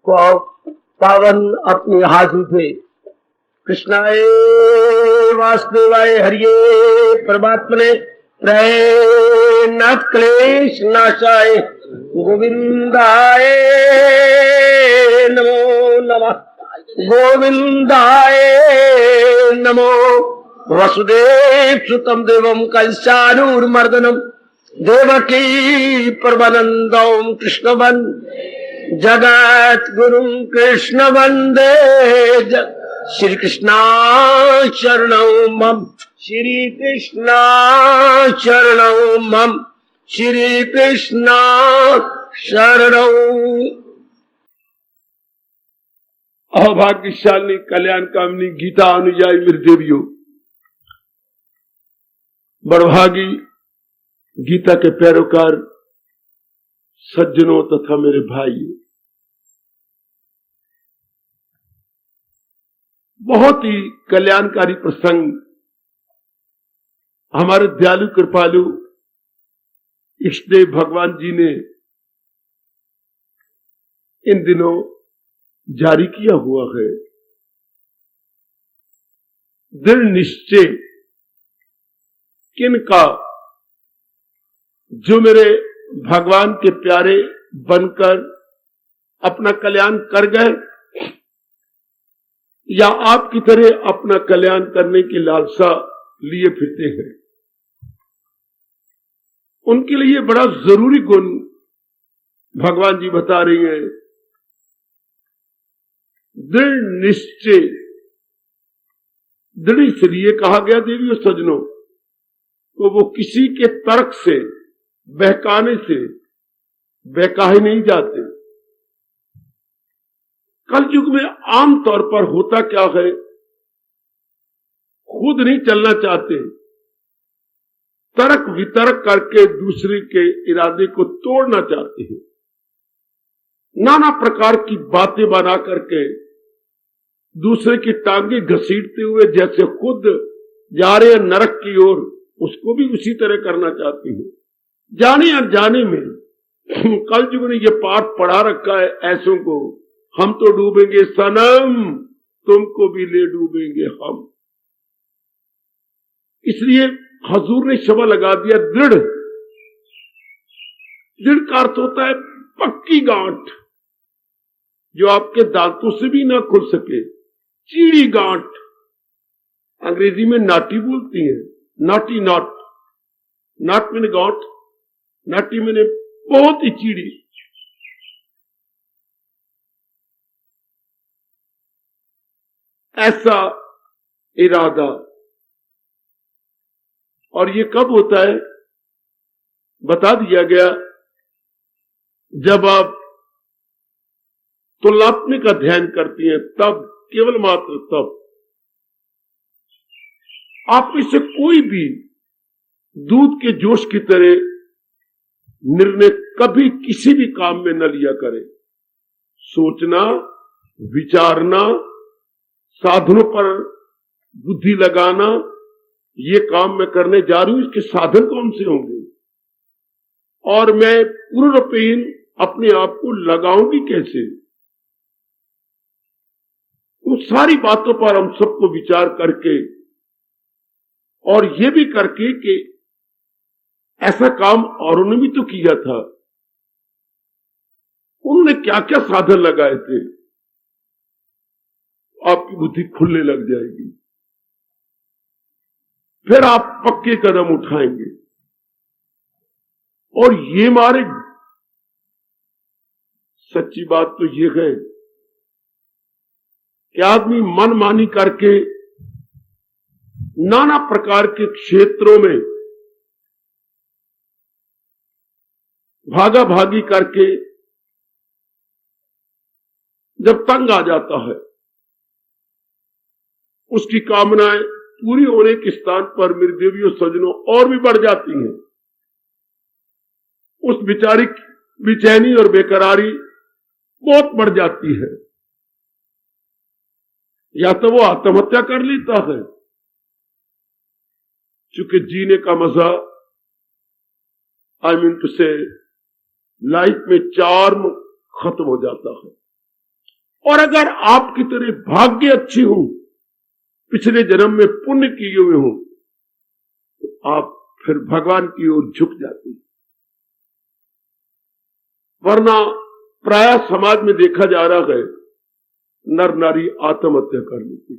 पावन अपने हाथ उठे। कृष्णाय वासुदेवाय हरिये परमात्मने प्रणत क्लेश नाशाय गोविंदाय नमो नमः। गोविंदाय नमो। वसुदेव सुतम देवम कंसानुर्मर्दनम देवकी परमानंदम कृष्ण जगत गुरु कृष्ण वंदे श्री कृष्णा शरणौ मम। श्री कृष्णा शरणौ मम। श्री कृष्णा शरणौ। अभाग्यशाली कल्याण कामनी गीता अनुयायी मेरे देवियों, बड़भागी गीता के पैरोकार सज्जनों तथा मेरे भाई, बहुत ही कल्याणकारी प्रसंग हमारे दयालु कृपालु इष्टदेव भगवान जी ने इन दिनों जारी किया हुआ है। दृढ़ निश्चय किनका, जो मेरे भगवान के प्यारे बनकर अपना कल्याण कर गए या आपकी तरह अपना कल्याण करने की लालसा लिए फिरते हैं, उनके लिए बड़ा जरूरी गुण भगवान जी बता रही हैं। दृढ़ निश्चय, दृढ़ इसलिए कहा गया देवियों सज्जनों, तो वो किसी के तर्क से बहकाने से बहकाए नहीं जाते। कल युग में आम तौर पर होता क्या है, खुद नहीं चलना चाहते, तर्क वितर्क करके दूसरे के इरादे को तोड़ना चाहते हैं। नाना प्रकार की बातें बना करके दूसरे की टांगे घसीटते हुए जैसे खुद जा रहे हैं नरक की ओर, उसको भी उसी तरह करना चाहते हैं। जाने अनजाने में कल युग ने ये पाठ पढ़ा रखा है ऐसों को, हम तो डूबेंगे सनम, तुमको भी ले डूबेंगे हम। इसलिए हजूर ने शब्द लगा दिया दृढ़। दृढ़ का अर्थ होता है पक्की गांठ, जो आपके दांतों से भी ना खुल सके, चीड़ी गांठ। अंग्रेजी में नाटी बोलती है, नाटी नॉट, नॉट मैंने गांठ, नाटी मैंने बहुत ही चीड़ी। ऐसा इरादा, और ये कब होता है बता दिया गया, जब आप तुलनात्मक अध्ययन करती हैं तब, केवल मात्र तब। आप में से कोई भी दूध के जोश की तरह निर्णय कभी किसी भी काम में न लिया करे। सोचना, विचारना, साधनों पर बुद्धि लगाना, ये काम मैं करने जा रही हूं, इसके साधन कौन से होंगे और मैं पूर्ण रूपेण अपने आप को लगाऊंगी कैसे, उन सारी बातों पर हम सबको विचार करके, और ये भी करके कि ऐसा काम औरों ने भी तो किया था, उन्होंने क्या क्या साधन लगाए थे, आपकी बुद्धि खुलने लग जाएगी। फिर आप पक्के कदम उठाएंगे। और ये मार्ग, सच्ची बात तो ये है कि आदमी मनमानी करके नाना प्रकार के क्षेत्रों में भागा भागी करके जब तंग आ जाता है, उसकी कामनाएं पूरी होने के स्थान पर मेरी देवियों सज्जनों और भी बढ़ जाती हैं। उस बेचारी बेचैनी और बेकरारी बहुत बढ़ जाती है, या तो वो आत्महत्या कर लेता है, क्योंकि जीने का मजा, आई मीन टू से, लाइफ में चार्म खत्म हो जाता है। और अगर आपकी तरह भाग्य अच्छे हो, पिछले जन्म में पुण्य किए हुए हो, तो आप फिर भगवान की ओर झुक जाते हैं। वरना प्राय समाज में देखा जा रहा है, नर नारी आत्महत्या कर लेते,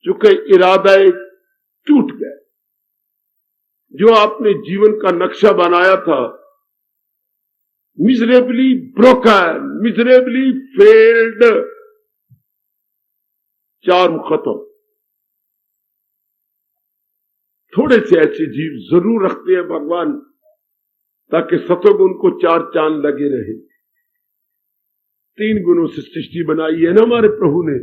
चूंकि इरादा टूट गए। जो आपने जीवन का नक्शा बनाया था, miserably broken, miserably failed, charm खत्म। थोड़े से ऐसे जीव जरूर रखते हैं भगवान, ताकि सतोगुण को चार चांद लगे रहे। 3 गुणों से सृष्टि बनाई है ना हमारे प्रभु ने।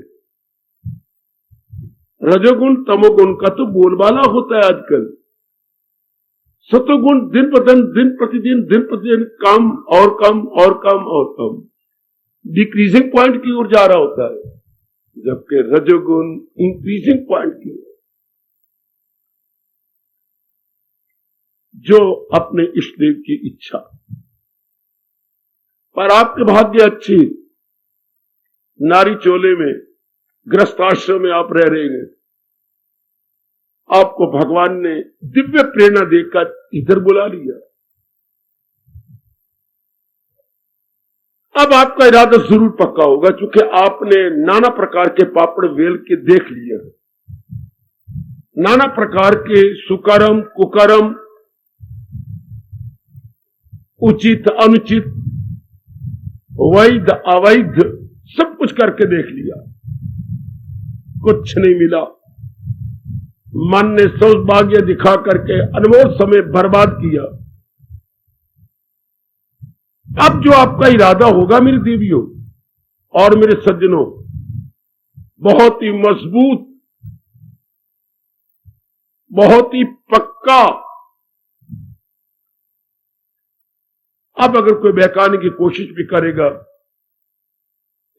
रजोगुण तमोगुण का तो बोलबाला होता है आजकल। सतोगुण दिन प्रतिदिन कम और कम और कम और कम, डिक्रीजिंग पॉइंट की ओर जा रहा होता है, जबकि रजोगुण इंक्रीजिंग पॉइंट की ओर। जो अपने इष्टदेव की इच्छा। पर आपके भाग्य अच्छी, नारी चोले में गृहस्थाश्रम में आप रह रहे हैं, आपको भगवान ने दिव्य प्रेरणा देकर इधर बुला लिया। अब आपका इरादा जरूर पक्का होगा, क्योंकि आपने नाना प्रकार के पापड़ वेल के देख लिया, नाना प्रकार के सुकर्म कुकर्म, उचित अनुचित, वैध अवैध, सब कुछ करके देख लिया, कुछ नहीं मिला। मन ने सौभाग्य दिखा करके अनमोल समय बर्बाद किया। अब जो आपका इरादा होगा मेरी देवियों और मेरे सज्जनों, बहुत ही मजबूत, बहुत ही पक्का। अब अगर कोई बहकाने की कोशिश भी करेगा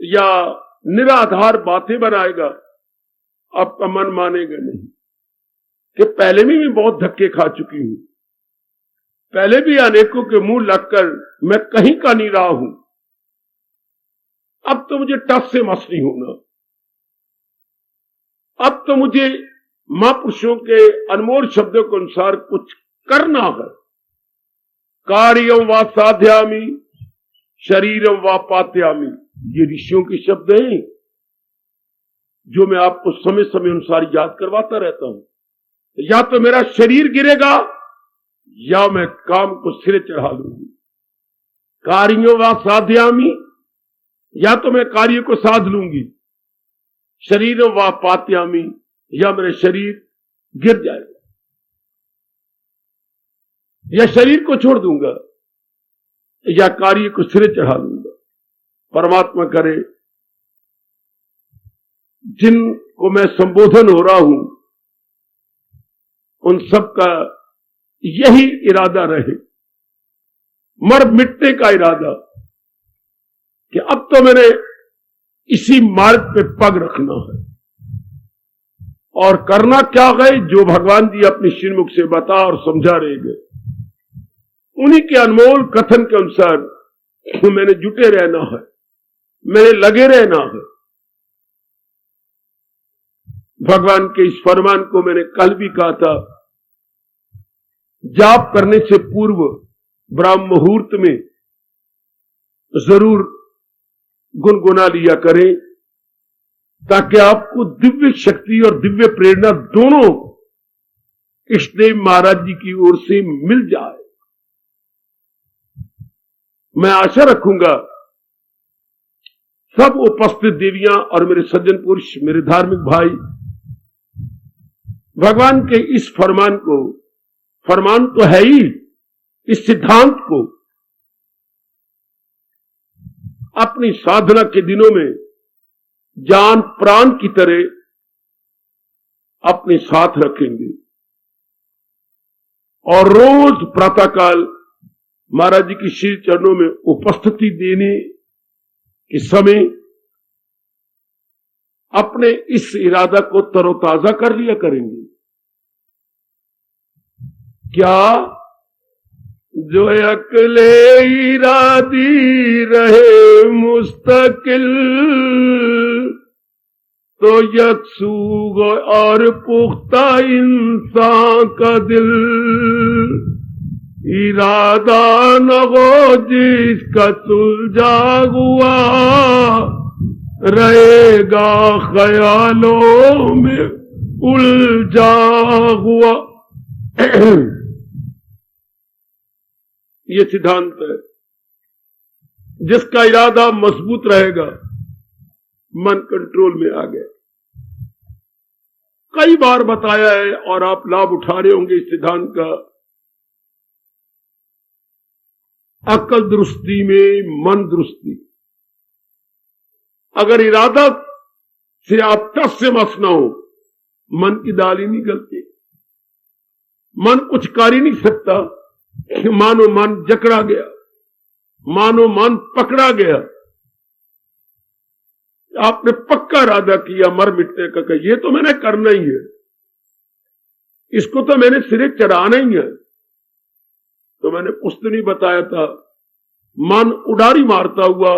या निराधार बातें बनाएगा, आपका मन मानेगा नहीं कि पहले भी मैं बहुत धक्के खा चुकी हूं, पहले भी अनेकों के मुंह लगकर मैं कहीं का नहीं रहा हूं, अब तो मुझे टस से मस नहीं होना, अब तो मुझे महापुरुषों के अनमोल शब्दों के अनुसार कुछ करना है। कार्यम व साध्यामी शरीरम व पात्यामी, ये ऋषियों के शब्द हैं जो मैं आपको समय समय अनुसार याद करवाता रहता हूं। या तो मेरा शरीर गिरेगा या मैं काम को सिरे चढ़ा लूंगी। कार्यों व साध्यामी, या तो मैं कार्य को साध लूंगी, शरीर व पात्यामी, या मेरा शरीर गिर जाएगा या शरीर को छोड़ दूंगा या कार्य को सिरे चढ़ा लूंगा। परमात्मा करे जिनको मैं संबोधन हो रहा हूं उन सब का यही इरादा रहे, मर मिटने का इरादा, कि अब तो मैंने इसी मार्ग पे पग रखना है और करना क्या है जो भगवान जी अपने श्रीमुख से बता और समझा रहे गए, उन्हीं के अनमोल कथन के अनुसार मैंने जुटे रहना है, मैंने लगे रहना है। भगवान के इस फरमान को मैंने कल भी कहा था, जाप करने से पूर्व ब्राह्म मुहूर्त में जरूर गुनगुना लिया करें, ताकि आपको दिव्य शक्ति और दिव्य प्रेरणा दोनों इष्टदेव महाराज जी की ओर से मिल जाए। मैं आशा रखूंगा सब उपस्थित देवियां और मेरे सज्जन पुरुष, मेरे धार्मिक भाई, भगवान के इस फरमान को, फरमान तो है ही, इस सिद्धांत को अपनी साधना के दिनों में जान प्राण की तरह अपने साथ रखेंगे और रोज प्रातःकाल महाराज जी की श्री चरणों में उपस्थिति देने के समय अपने इस इरादा को तरोताजा कर लिया करेंगे। क्या जो अकले इरादी रहे मुस्तकिल, तो यकसूग और पुख्ता इंसान का दिल, इरादा न हो जिसका सुलझा हुआ, रहेगा ख्यालों में उलझा हुआ। ये सिद्धांत है। जिसका इरादा मजबूत रहेगा, मन कंट्रोल में आ गया। कई बार बताया है और आप लाभ उठा रहे होंगे इस सिद्धांत का। अकल दुरुस्ती में मन दुरुस्ती। अगर इरादा से आप टस से मस ना हो, मन की दाल ही नहीं गलती। मन कुछ कर ही नहीं सकता। मानो मन जकड़ा गया, मानो मन पकड़ा गया। आपने पक्का इरादा किया मर मिटने का, ये तो मैंने करना ही है, इसको तो मैंने सिरे चढ़ाना ही है। तो मैंने पुस्तक बताया था, मन उडारी मारता हुआ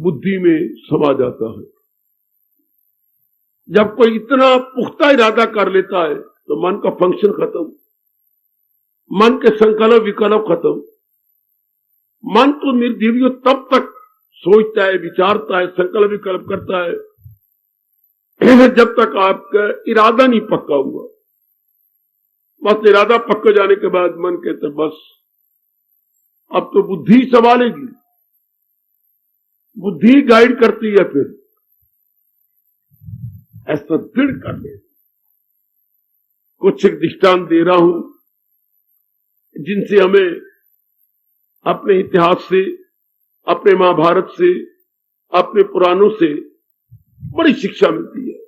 बुद्धि में समा जाता है। जब कोई इतना पुख्ता इरादा कर लेता है तो मन का फंक्शन खत्म, मन के संकल्प विकल्प खत्म। मन तो निर्जीव तब तक सोचता है, विचारता है, संकल्प विकल्प करता है जब तक आपका इरादा नहीं पक्का हुआ। बस इरादा पक्का जाने के बाद मन कहता है बस अब तो बुद्धि संभालेगी, बुद्धि गाइड करती है। फिर ऐसा दृढ़ कर ले। कुछ एक दृष्टांत दे रहा हूं जिनसे हमें अपने इतिहास से, अपने महाभारत से, अपने पुराणों से बड़ी शिक्षा मिलती है,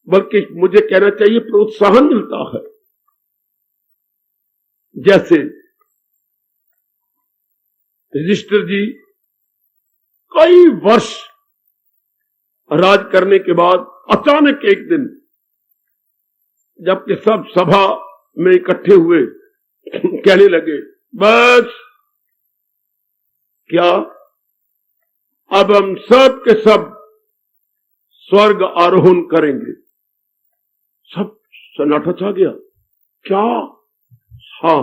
बल्कि मुझे कहना चाहिए प्रोत्साहन मिलता है। जैसे युधिष्ठिर जी कई वर्ष राज करने के बाद अचानक एक दिन जबकि सब सभा में इकट्ठे हुए कहने लगे बस क्या अब हम सब के सब स्वर्ग आरोहण करेंगे। सब सन्नाटा छा गया। क्या? हाँ,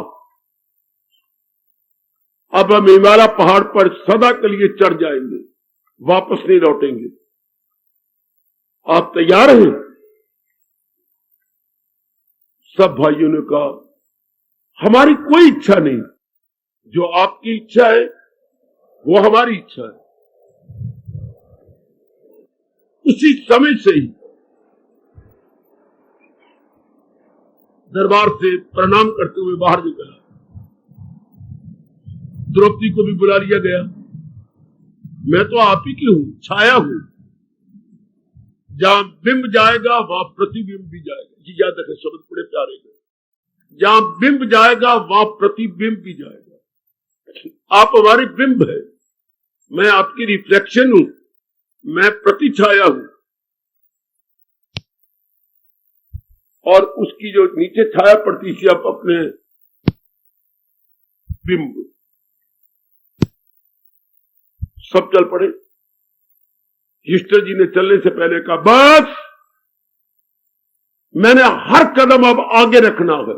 अब हम हिमालय पहाड़ पर सदा के लिए चढ़ जाएंगे, वापस नहीं लौटेंगे। आप तैयार हैं? सब भाइयों ने कहा हमारी कोई इच्छा नहीं, जो आपकी इच्छा है वो हमारी इच्छा है। उसी समय से ही दरबार से प्रणाम करते हुए बाहर निकला। द्रौपदी को भी बुला लिया गया। मैं तो आप ही की हूं, छाया हूं, जहां बिंब जाएगा वहां प्रतिबिंब भी जाएगा। जी याद रखें, शब्द बड़े प्यारे गए। जहां बिंब जाएगा वहां प्रतिबिंब भी जाएगा। आप हमारी बिंब है, मैं आपकी रिफ्लेक्शन हूं, मैं प्रतिछाया हूं। और उसकी जो नीचे छाया पड़ती थी आप अपने बिंब। सब चल पड़े। युधिष्ठिर जी ने चलने से पहले कहा बस मैंने हर कदम अब आगे रखना है,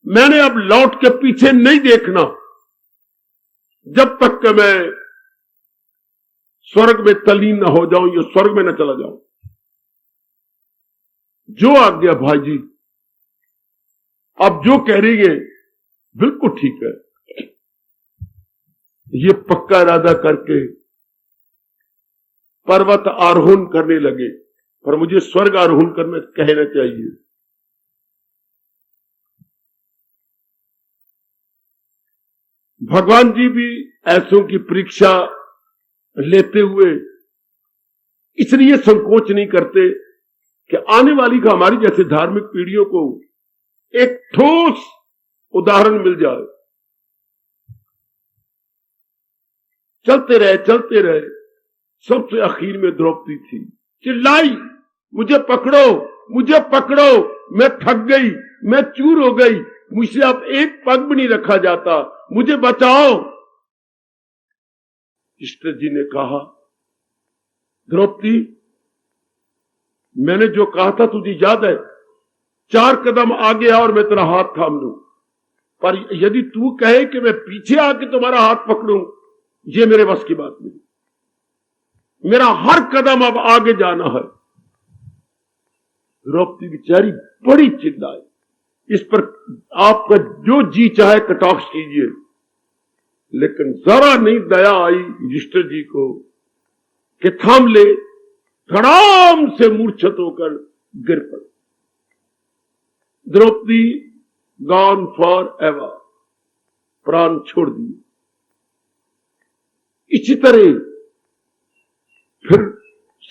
मैंने अब लौट के पीछे नहीं देखना जब तक कि मैं स्वर्ग में तल्लीन न हो जाऊं या स्वर्ग में न चला जाऊं। जो आज्ञा भाई जी, अब जो कह रही है बिल्कुल ठीक है। ये पक्का इरादा करके पर्वत आरोहण करने लगे, पर मुझे स्वर्ग आरोहण करना कहना चाहिए। भगवान जी भी ऐसों की परीक्षा लेते हुए इसलिए संकोच नहीं करते कि आने वाली का हमारी जैसे धार्मिक पीढ़ियों को एक ठोस उदाहरण मिल जाए। चलते रहे। सबसे आखिर में द्रौपदी थी, चिल्लाई मुझे पकड़ो, मुझे पकड़ो, मैं थक गई, मैं चूर हो गई, मुझसे अब एक पग भी नहीं रखा जाता, मुझे बचाओ। युधिष्ठिर जी ने कहा, द्रौपदी, मैंने जो कहा था तुझे याद है? 4 कदम आगे आ और मैं तेरा हाथ थाम लूं, पर यदि तू कहे कि मैं पीछे आके तुम्हारा हाथ पकड़ूं, ये मेरे बस की बात नहीं। मेरा हर कदम अब आगे जाना है। द्रौपदी बेचारी बड़ी चिल्लाई। इस पर आपका जो जी चाहे कटाक्ष कीजिए, लेकिन जरा नहीं दया आई युधिष्ठिर जी को कि थाम ले, धड़ाम से मूर्छित होकर गिर पड़े। द्रौपदी गॉन फॉर एवर, प्राण छोड़ दिए। इसी तरह फिर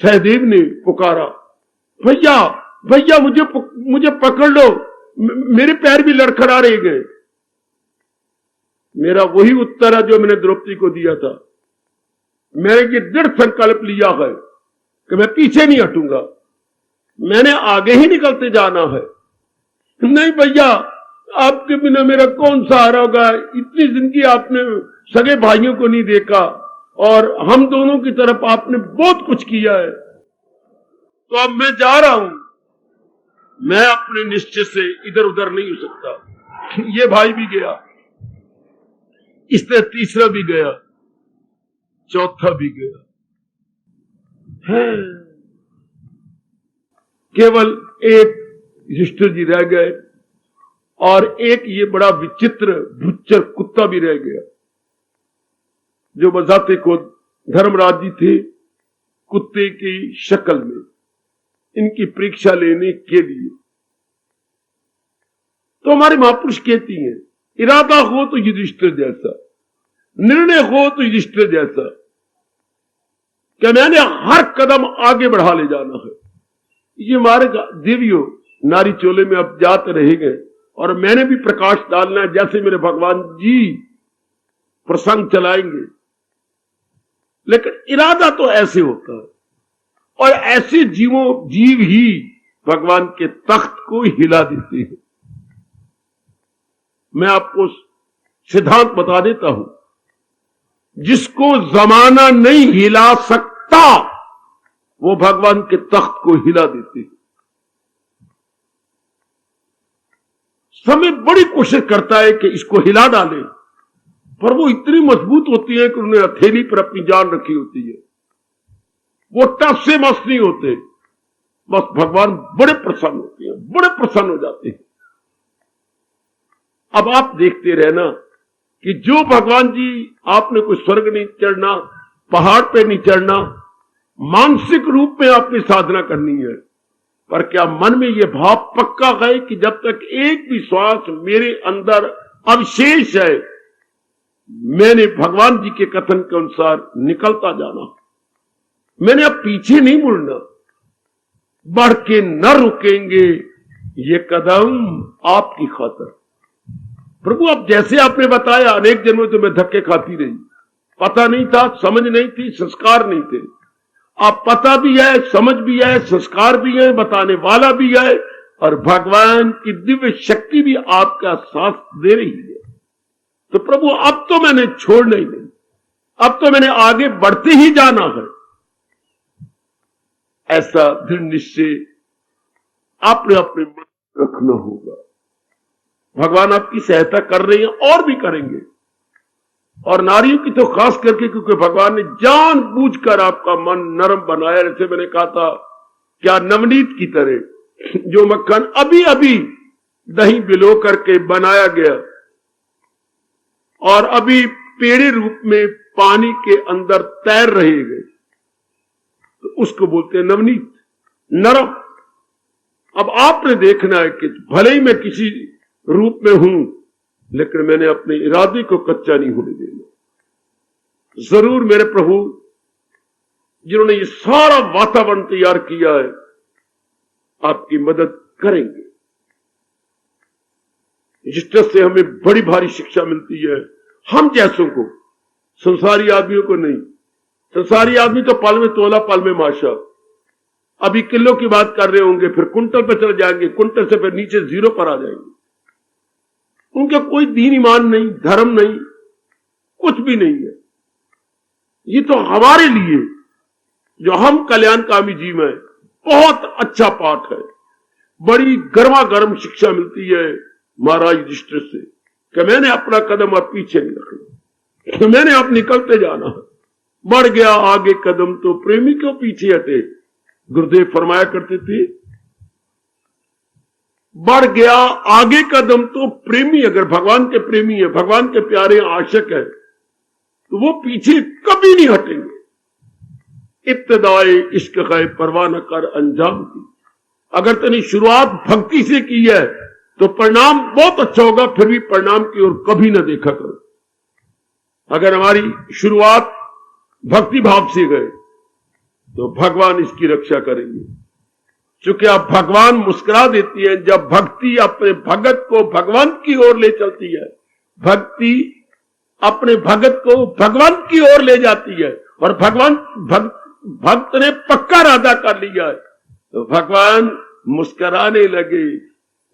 सहदेव ने पुकारा, भैया भैया मुझे पकड़ लो, मेरे पैर भी लड़खड़ा रह गए। मेरा वही उत्तर है जो मैंने द्रौपदी को दिया था। मैंने ये दृढ़ संकल्प लिया है कि मैं पीछे नहीं हटूंगा, मैंने आगे ही निकलते जाना है। नहीं भैया, आपके बिना मेरा कौन सहारा होगा? इतनी जिंदगी आपने सगे भाइयों को नहीं देखा और हम दोनों की तरफ आपने बहुत कुछ किया है, तो अब मैं जा रहा हूं। मैं अपने निश्चय से इधर उधर नहीं हो सकता। ये भाई भी गया, इस तरह तीसरा भी गया, चौथा भी गया है। केवल एक युधिष्ठिर जी रह गए और एक ये बड़ा विचित्र भुच्चर कुत्ता भी रह गया, जो बजाते को धर्मराज जी थे, कुत्ते की शक्ल में इनकी परीक्षा लेने के लिए। तो हमारे महापुरुष कहती हैं, इरादा हो तो युधिष्ठिर जैसा, निर्णय हो तो युधिष्ठिर जैसा, कि मैंने हर कदम आगे बढ़ा ले जाना है। ये हमारे देवियों नारी चोले में अब जाते रहेंगे और मैंने भी प्रकाश डालना है, जैसे मेरे भगवान जी प्रसंग चलाएंगे। लेकिन इरादा तो ऐसे होता है और ऐसे जीव ही भगवान के तख्त को हिला देते हैं। मैं आपको सिद्धांत बता देता हूं, जिसको जमाना नहीं हिला सकता वो भगवान के तख्त को हिला देते हैं। समय बड़ी कोशिश करता है कि इसको हिला डाले, पर वो इतनी मजबूत होती है कि उन्हें हथेली पर अपनी जान रखी होती है। वो टस से मस नहीं होते। बस भगवान बड़े प्रसन्न होते हैं, बड़े प्रसन्न हो जाते हैं। अब आप देखते रहना कि जो भगवान जी, आपने कोई स्वर्ग नहीं चढ़ना, पहाड़ पे नहीं चढ़ना, मानसिक रूप में आपने साधना करनी है, पर क्या मन में यह भाव पक्का है कि जब तक एक भी श्वास मेरे अंदर अवशेष है, मैंने भगवान जी के कथन के अनुसार निकलता जाना, मैंने अब पीछे नहीं मुड़ना, बढ़ के न रुकेंगे ये कदम आपकी खातिर। प्रभु, अब जैसे आपने बताया, अनेक जन्मों तो मैं धक्के खाती रही, पता नहीं था, समझ नहीं थी, संस्कार नहीं थे। अब पता भी है, समझ भी है, संस्कार भी है, बताने वाला भी है, और भगवान की दिव्य शक्ति भी आपका साथ दे रही है। तो प्रभु, अब तो मैंने छोड़ना ही नहीं, अब तो मैंने आगे बढ़ते ही जाना है। ऐसा दृढ़ निश्चय आपने अपने मन रखना होगा। भगवान आपकी सहायता कर रहे हैं और भी करेंगे, और नारियों की तो खास करके, क्योंकि भगवान ने जानबूझकर आपका मन नरम बनाया। जैसे मैंने कहा था, क्या नवनीत की तरह जो मक्खन अभी अभी दही बिलो करके बनाया गया और अभी पेड़े रूप में पानी के अंदर तैर रहेगा, तो उसको बोलते हैं नवनीत, नरम। अब आपने देखना है कि भले ही मैं किसी रूप में हूं, लेकिन मैंने अपने इरादे को कच्चा नहीं होने देना। जरूर मेरे प्रभु, जिन्होंने ये सारा वातावरण तैयार किया है, आपकी मदद करेंगे। जिस तरह से हमें बड़ी भारी शिक्षा मिलती है, हम जैसों को, संसारी आदमियों को नहीं। संसारी आदमी तो पल में तोला, पल में माशा। अभी किलो की बात कर रहे होंगे, फिर कुंटल पे चले जाएंगे, कुंटल से फिर नीचे 0 पर आ जाएंगे। उनका कोई दीन ईमान नहीं, धर्म नहीं, कुछ भी नहीं है। ये तो हमारे लिए जो हम कल्याणकामी जीव हैं बहुत अच्छा पाठ है। बड़ी गर्मा गर्म शिक्षा मिलती है महाराज युधिष्ठिर से कि मैंने अपना कदम अब पीछे नहीं रखना, तो मैंने अब निकलते जाना है। बढ़ गया आगे कदम तो प्रेमी क्यों पीछे हटे, गुरुदेव फरमाया करते थे। बढ़ गया आगे कदम तो प्रेमी, अगर भगवान के प्रेमी है, भगवान के प्यारे आशिक है, तो वो पीछे कभी नहीं हटेंगे। इब्तिदाए इश्क है परवाह न कर अंजाम की। अगर तेरी शुरुआत भक्ति से की है तो परिणाम बहुत अच्छा होगा, फिर भी परिणाम की ओर कभी न देखा करो। अगर हमारी शुरुआत भक्ति भाव से गए तो भगवान इसकी रक्षा करेंगे। चूंकि अब भगवान मुस्कुरा देती है जब भक्ति अपने भगत को भगवान की ओर ले चलती है, भक्ति अपने भगत को भगवान की ओर ले जाती है, और भगवान भक्त ने पक्का इरादा कर लिया है तो भगवान मुस्कुराने लगे,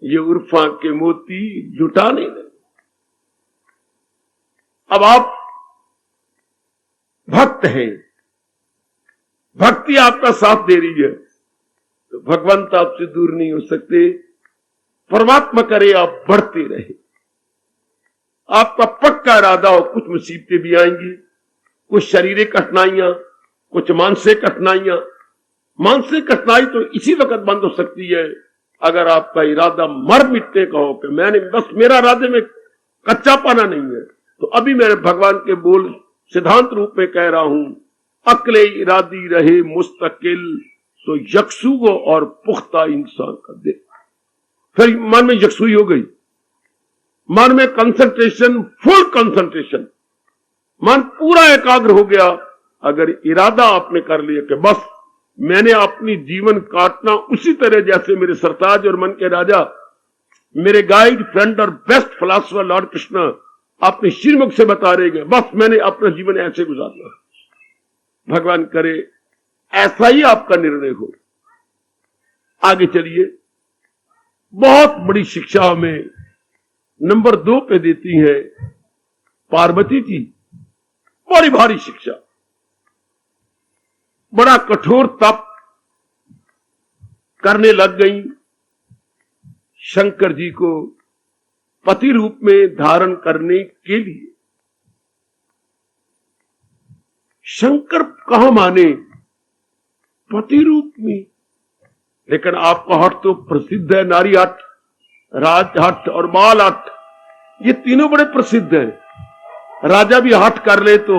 ये उर्फा के मोती जुटाने लगे। अब आप भक्त हैं, भक्ति आपका साथ दे रही है, तो भगवंत आपसे दूर नहीं हो सकते। परमात्मा करे आप बढ़ते रहे। आपका पक्का इरादा हो, कुछ मुसीबतें भी आएंगी, कुछ शारीरिक कठिनाइयां, कुछ मानसिक कठिनाइयां। मानसिक कठिनाई तो इसी वक्त बंद हो सकती है अगर आपका इरादा मर मिटने का हो कि मैंने बस मेरा इरादे में कच्चा पाना नहीं है। तो अभी मैंने भगवान के बोल सिद्धांत रूप में कह रहा हूं, अक्ले इरादी रहे मुस्तकिल तो यकसुओ और पुख्ता इंसान कर दे। फिर मन में यकसुई हो गई, मन में कंसंट्रेशन, फुल कंसंट्रेशन, मन पूरा एकाग्र हो गया। अगर इरादा आपने कर लिया कि बस मैंने अपनी जीवन काटना उसी तरह जैसे मेरे सरताज और मन के राजा, मेरे गाइड, फ्रेंड और बेस्ट फिलॉसफर लॉर्ड कृष्ण अपने श्रीमुख से बता रहे हैं, बस मैंने अपना जीवन ऐसे गुजारना। भगवान करे ऐसा ही आपका निर्णय हो। आगे चलिए। बहुत बड़ी शिक्षा हमें नंबर 2 पे देती है पार्वती जी। बड़ी भारी शिक्षा, बड़ा कठोर तप करने लग गई शंकर जी को पति रूप में धारण करने के लिए। शंकर कहां माने पति रूप में, लेकिन आपका हट तो प्रसिद्ध है, नारी हट, राज हट और बाल हट, ये तीनों बड़े प्रसिद्ध हैं। राजा भी हट कर ले तो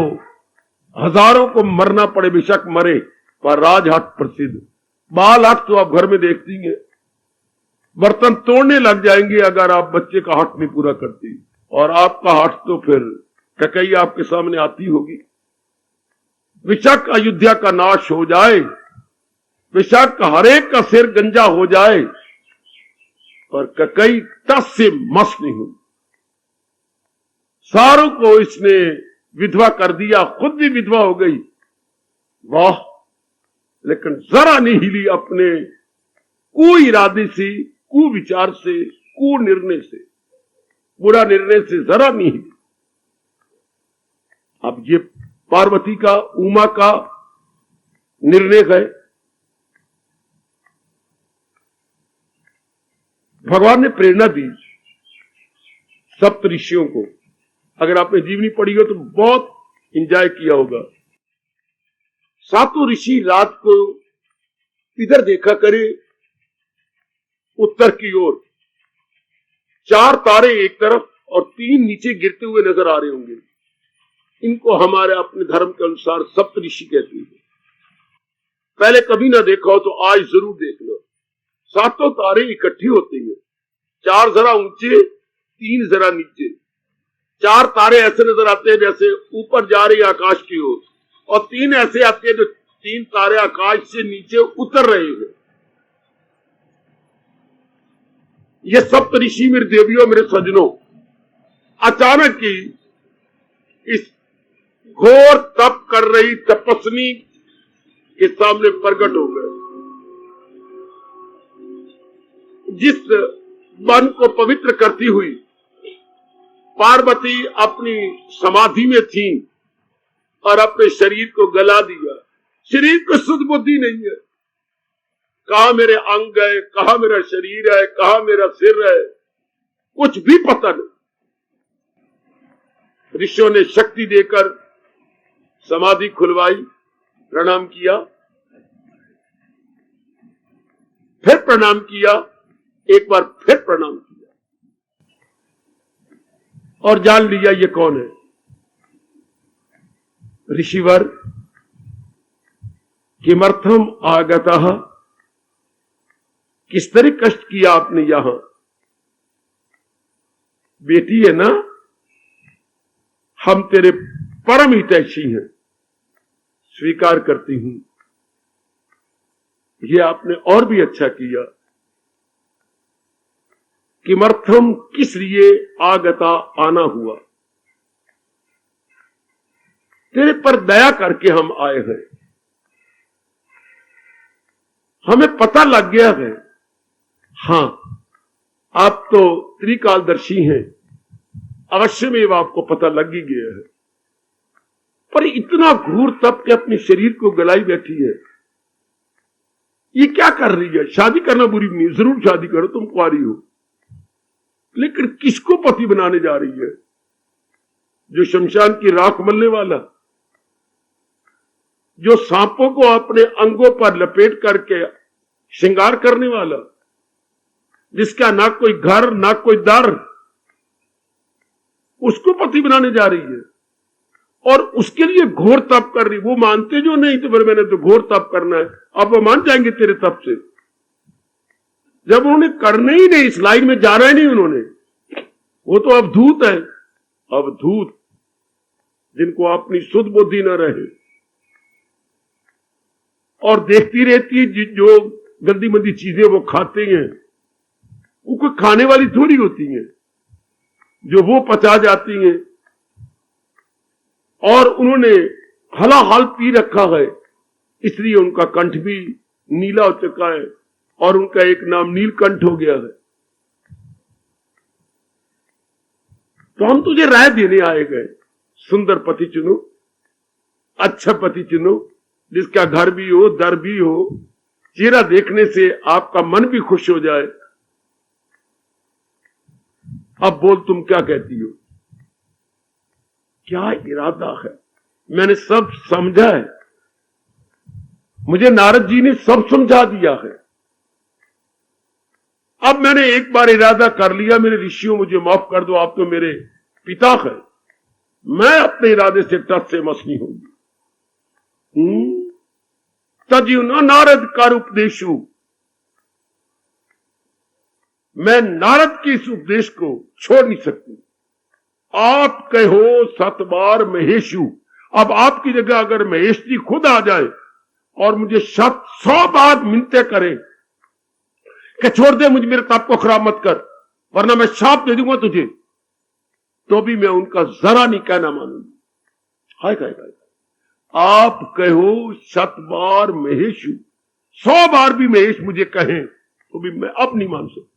हजारों को मरना पड़े, बेशक मरे, पर राज हट प्रसिद्ध। बाल हट तो आप घर में देखती हैं, बर्तन तोड़ने लग जाएंगे अगर आप बच्चे का हट नहीं पूरा करती, और आपका हट तो फिर ककई आपके सामने आती होगी। बेशक अयोध्या का नाश हो जाए, बेशक हरेक का सिर गंजा हो जाए, पर ककई टस से मस नहीं हुई। सारों को इसने विधवा कर दिया, खुद भी विधवा हो गई। वाह, लेकिन जरा नहीं हिली अपने कोई इरादे से, कुविचार से, कुनिर्णय से, बुरा निर्णय से जरा नहीं हिली। अब ये पार्वती का, उमा का निर्णय है। भगवान ने प्रेरणा दी सप्त ऋषियों को। अगर आपने जीवनी पढ़ी हो तो बहुत एंजॉय किया होगा। सातों ऋषि रात को इधर देखा करे, उत्तर की ओर। 4 तारे एक तरफ और 3 नीचे गिरते हुए नजर आ रहे होंगे। इनको हमारे अपने धर्म के अनुसार सप्त ऋषि कहते हैं। पहले कभी ना देखा हो तो आज जरूर देख लो। सातों तारे इकट्ठी होते हैं, 4 जरा ऊंचे, 3 जरा नीचे। 4 तारे ऐसे नजर आते हैं जैसे ऊपर जा रही आकाश की ओर, और 3 ऐसे आते हैं जो 3 तारे आकाश से नीचे उतर रहे हैं। ये सप्त ऋषि मेरे देवियों, मेरे सज्जनों, अचानक ही इस घोर तप कर रही तपस्वी के सामने प्रकट हो गए। जिस मन को पवित्र करती हुई पार्वती अपनी समाधि में थी और अपने शरीर को गला दिया। शरीर को शुद्ध बुद्धि नहीं है, कहां मेरे अंग है, कहां मेरा शरीर है, कहां मेरा सिर है, कुछ भी पता नहीं। ऋषियों ने शक्ति देकर समाधि खुलवाई, प्रणाम किया, फिर प्रणाम किया, एक बार फिर प्रणाम किया और जान लिया ये कौन है। ऋषिवर किमर्थम आगतः, किस तरह कष्ट किया आपने यहां। बेटी है ना, हम तेरे परम हितैषी हैं, स्वीकार करती हूं, ये आपने और भी अच्छा किया। किमर्थम, किस लिए आगता, आना हुआ। तेरे पर दया करके हम आए हैं, हमें पता लग गया है। हां, आप तो त्रिकालदर्शी हैं, अवश्य में आपको पता लग ही गया है, पर इतना घूर तप के अपने शरीर को गलाई बैठी है, ये क्या कर रही है। शादी करना बुरी नहीं, जरूर शादी करो, तुम कुंवारी हो, लेकिन किसको पति बनाने जा रही है। जो शमशान की राख मलने वाला, जो सांपों को अपने अंगों पर लपेट करके श्रृंगार करने वाला, जिसका ना कोई घर ना कोई दर, उसको पति बनाने जा रही है और उसके लिए घोर तप कर रही। वो मानते जो नहीं तो फिर मैंने तो घोर तप करना है, अब वो मान जाएंगे तेरे तप से। जब उन्होंने करने ही नहीं, इस लाइन में जाना ही नहीं उन्होंने, वो तो अवधूत है, अवधूत, जिनको अपनी शुद्ध बुद्धि न रहे और देखती रहती है जो गंदी मंदी चीजें वो खाते हैं, वो कोई खाने वाली थोड़ी होती हैं, जो वो पचा जाती हैं। और उन्होंने हलाहल पी रखा है, इसलिए उनका कंठ भी नीला हो चुका है और उनका एक नाम नीलकंठ हो गया है। तो हम तुझे राय देने आए गए, सुंदर पति चुनो, अच्छा पति चुनो, जिसका घर भी हो, दर भी हो, चेहरा देखने से आपका मन भी खुश हो जाए। अब बोल, तुम क्या कहती हो, क्या इरादा है। मैंने सब समझा है, मुझे नारद जी ने सब समझा दिया है। अब मैंने एक बार इरादा कर लिया, मेरे ऋषियों मुझे माफ कर दो, आप तो मेरे पिता हैं, मैं अपने इरादे से टच से मस नहीं होगी। तजु न नारद कर उपदेशु, मैं नारद के इस उपदेश को छोड़ नहीं सकती। आप कहो 7 बार महेशु, अब आपकी जगह अगर महेश जी खुद आ जाए और मुझे 100 बार मिनते करे कि छोड़ दे मुझे, मेरे तप को खराब मत कर, वरना मैं शाप दे दूंगा तुझे, तो भी मैं उनका जरा नहीं कहना मानूंगी। हाय हाय हाय, आप कहो 7 बार महेशु, 100 बार भी महेश मुझे कहें तो भी मैं अब नहीं मान सकता।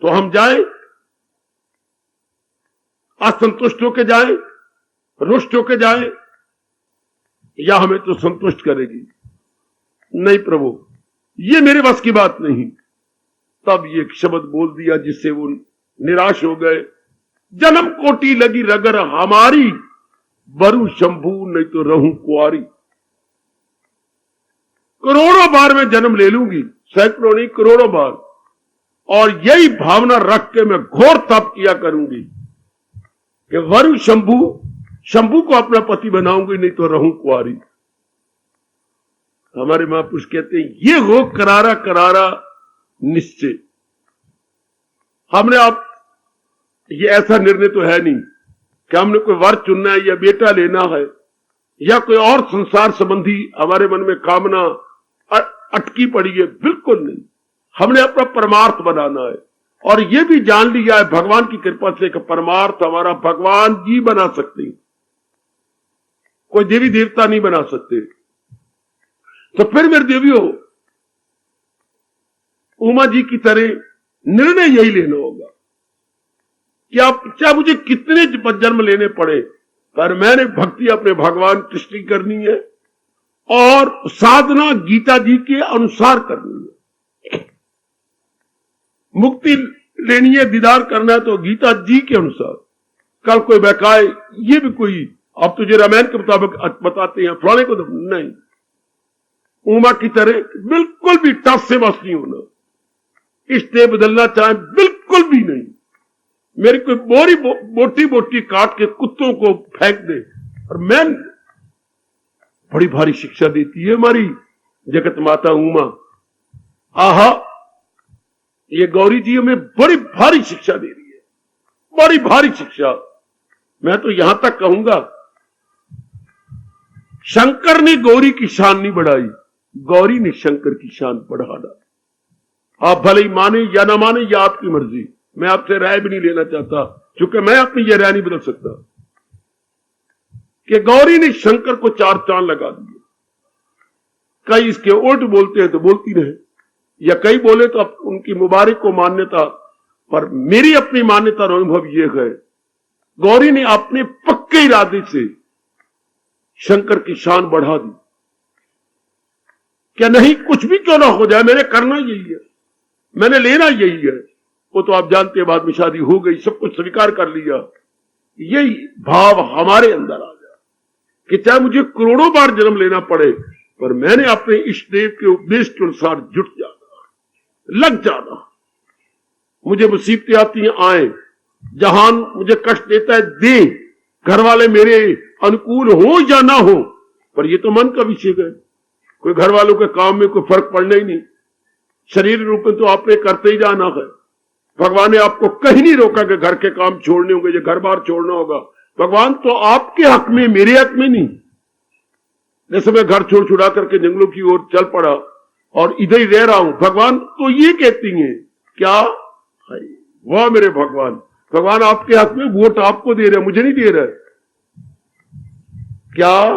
तो हम जाए, असंतुष्ट होके जाए, रुष्ट होके जाए, या हमें तो संतुष्ट करेगी। नहीं प्रभु, ये मेरे बस की बात नहीं। तब ये एक शब्द बोल दिया जिससे वो निराश हो गए। जन्म कोटि लगी रगर हमारी, बरु शंभू नहीं तो रहूं कुआरी। करोड़ों बार मैं जन्म ले लूंगी, सैकड़ों नहीं करोड़ों बार, और यही भावना रख के मैं घोर तप किया करूंगी कि वरु शंभू को अपना पति बनाऊंगी, नहीं तो रहूं कुआरी। हमारे महापुरुष कहते हैं ये हो करारा करारा निश्चय। हमने आप ये ऐसा निर्णय तो है नहीं कि हमने कोई वर चुनना है या बेटा लेना है या कोई और संसार संबंधी हमारे मन में कामना अटकी पड़ी है, बिल्कुल नहीं। हमने अपना परमार्थ बनाना है और ये भी जान लिया है भगवान की कृपा से कि परमार्थ हमारा भगवान जी बना सकते हैं, कोई देवी देवता नहीं बना सकते। तो फिर मेरे देवियों, उमा जी की तरह निर्णय यही लेना होगा कि आप चाहे मुझे कितने जन्म लेने पड़े, पर मैंने भक्ति अपने भगवान कृष्ण की करनी है और साधना गीता जी के अनुसार करनी है। मुक्ति लेनी है, दीदार करना है तो गीता जी के अनुसार। कल कोई बहकाए, ये भी कोई आप तुझे रामायण के मुताबिक बताते हैं फलाने को, तो नहीं। उमा की तरह बिल्कुल भी टस से बस नहीं होना, इसलिए बदलना चाहे बिल्कुल भी नहीं। मेरी कोई बोरी बोटी बोटी काट के कुत्तों को फेंक दे, और मैं बड़ी भारी शिक्षा देती है हमारी जगत माता उमा। आहा, ये गौरी जी हमें बड़ी भारी शिक्षा दे रही है, बड़ी भारी शिक्षा। मैं तो यहां तक कहूंगा, शंकर ने गौरी की शान नहीं बढ़ाई, गौरी ने शंकर की शान बढ़ा डाली। आप भले ही माने या ना माने, या आपकी मर्जी, मैं आपसे राय भी नहीं लेना चाहता, क्योंकि मैं अपनी यह राय नहीं बदल सकता कि गौरी ने शंकर को 4 चांद लगा दिए। कई इसके उल्ट बोलते हैं तो बोलती रहे, या कई बोले तो उनकी मुबारक को मान्यता, पर मेरी अपनी मान्यता और अनुभव यह है, गौरी ने अपने पक्के इरादे से शंकर की शान बढ़ा दी। क्या नहीं, कुछ भी क्यों ना हो जाए, मैंने करना यही है, मैंने लेना यही है। वो तो आप जानते हैं, बाद में शादी हो गई, सब कुछ स्वीकार कर लिया। यही भाव हमारे अंदर आ जाए कि चाहे मुझे करोड़ों बार जन्म लेना पड़े, पर मैंने अपने इष्ट देव के उपदेश के अनुसार जुट जाना, लग जाना। मुझे मुसीबतें आती हैं, आए, जहान मुझे कष्ट देता है दे, घर वाले मेरे अनुकूल हो या ना हो, पर ये तो मन का विषय है। कोई घर वालों के काम में कोई फर्क पड़ना ही नहीं, शरीर रूप में तो आपने करते ही जाना है। भगवान ने आपको कहीं नहीं रोका कि घर के काम छोड़ने होंगे या घर बार छोड़ना होगा। भगवान तो आपके हक में, मेरे हक में नहीं। जैसे मैं घर छोड़ छुड़ा करके जंगलों की ओर चल पड़ा और इधर ही रह रहा हूं, भगवान तो ये कहती हैं, क्या वाह मेरे भगवान, भगवान आपके हक में वोट आपको दे रहे, मुझे नहीं दे रहे। क्या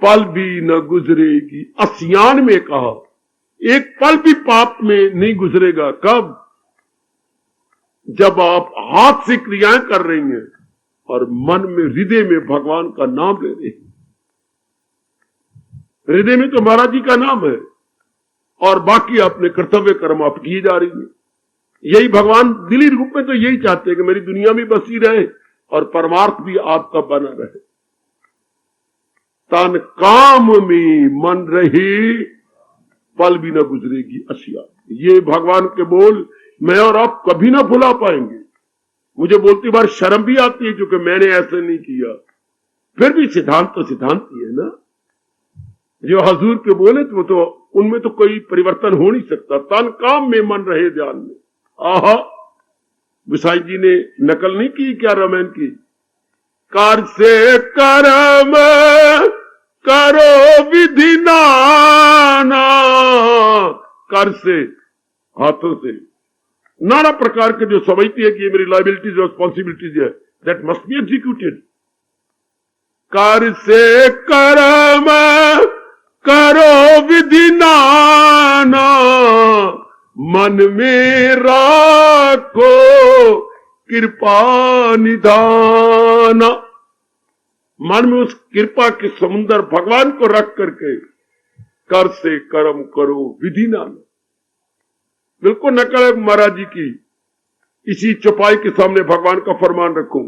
पल भी न गुजरेगी, असियान में कहा, एक पल भी पाप में नहीं गुजरेगा। कब? जब आप हाथ से क्रियाएं कर रही हैं और मन में, हृदय में भगवान का नाम ले रही हैं। हृदय में तो महाराज जी का नाम है और बाकी अपने कर्तव्य कर्म आप किए जा रही हैं। यही भगवान दिली रूप में तो यही चाहते हैं कि मेरी दुनिया में बसी रहे और परमार्थ भी आपका बना रहे। तन काम में मन रहे, पल भी न गुजरेगी असिया। ये भगवान के बोल मैं और आप कभी ना भुला पाएंगे। मुझे बोलती बार शर्म भी आती है, क्योंकि मैंने ऐसा नहीं किया, फिर भी सिद्धांत तो सिद्धांत ही है ना। जो हजूर के बोले तो उनमें तो कोई परिवर्तन हो नहीं सकता। तन काम में मन रहे ध्यान में। आहा, विसाई जी ने नकल नहीं की क्या रामायण की? कर से कर्म करो विधि नाना, कर से हाथों से नाना प्रकार के जो समझती है कि ये मेरी लायबिलिटीज रिस्पॉन्सिबिलिटीज है, दैट मस्ट बी एग्जीक्यूटेड। कर से कर्म करो विधि नाना, मन में राखो कृपा निधाना। मन में उस कृपा के समुद्र भगवान को रख करके कर से कर्म करो विधि नाना। बिल्कुल नकल है महाराज जी की। इसी चौपाई के सामने भगवान का फरमान रखूं।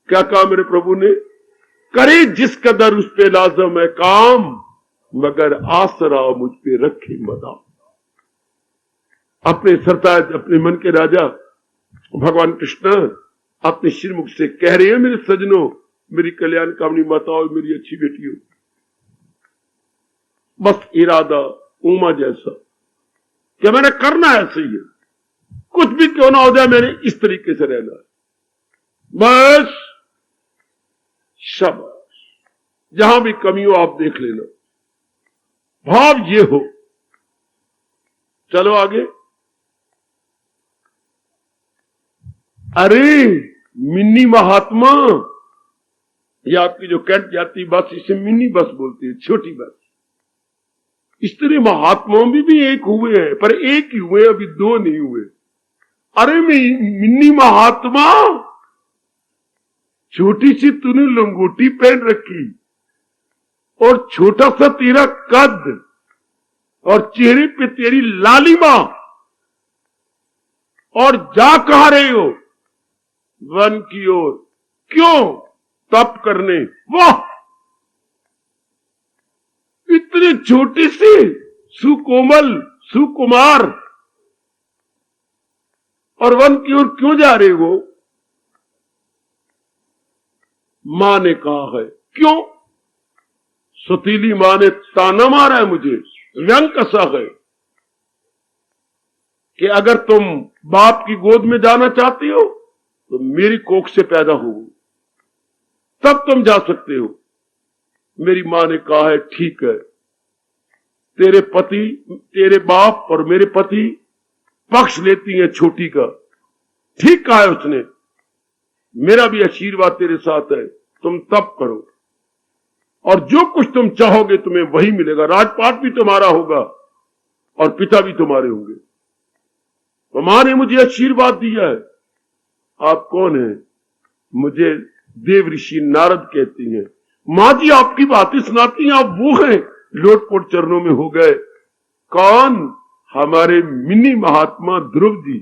क्या कहा मेरे प्रभु ने? करे जिस कदर उस पे लाजम है काम, मगर आसरा मुझ पे रखे मदाम। अपने सरताज, अपने मन के राजा भगवान कृष्ण अपने श्रीमुख से कह रहे हैं, मेरे सजनों, मेरी कल्याण कामनी माताओं, मेरी अच्छी बेटियों, बस इरादा उमा जैसा कि मैंने करना ऐसे ही है, कुछ भी क्यों ना हो जाए, मैंने इस तरीके से रहना है। बस शाबाश, जहां भी कमी हो आप देख लेना, भाव ये हो। चलो आगे। अरे मिनी महात्मा, ये आपकी जो कैंट जाती बस, इसे मिनी बस बोलती है, छोटी बस। इतने महात्माओं में भी एक हुए हैं, पर एक ही हुए, अभी दो नहीं हुए। अरे मिन्नी महात्मा, छोटी सी तूने लंगोटी पहन रखी और छोटा सा तेरा कद और चेहरे पे तेरी लालिमा, और जा कहां रहे हो? वन की ओर। क्यों? तप करने। वाह, इतने छोटे से सुकोमल सुकुमार, और वन की ओर क्यों जा रहे हो? मां ने कहा है। क्यों? सतीली मां ने ताना मारा है मुझे, व्यंग कसा है कि अगर तुम बाप की गोद में जाना चाहते हो तो मेरी कोख से पैदा हो, तब तुम जा सकते हो। मेरी मां ने कहा है ठीक है, तेरे पति, तेरे बाप और मेरे पति पक्ष लेती हैं छोटी का। ठीक कहा है उसने, मेरा भी आशीर्वाद तेरे साथ है, तुम तप करो और जो कुछ तुम चाहोगे तुम्हें वही मिलेगा। राजपाट भी तुम्हारा होगा और पिता भी तुम्हारे होंगे। तो मां ने मुझे आशीर्वाद दिया है। आप कौन है? मुझे देव ऋषि नारद कहती हैं। मां जी आपकी बातें सुनाती हैं, आप वो हैं? लोटपोट चरणों में हो गए। कौन? हमारे मिनी महात्मा ध्रुव जी।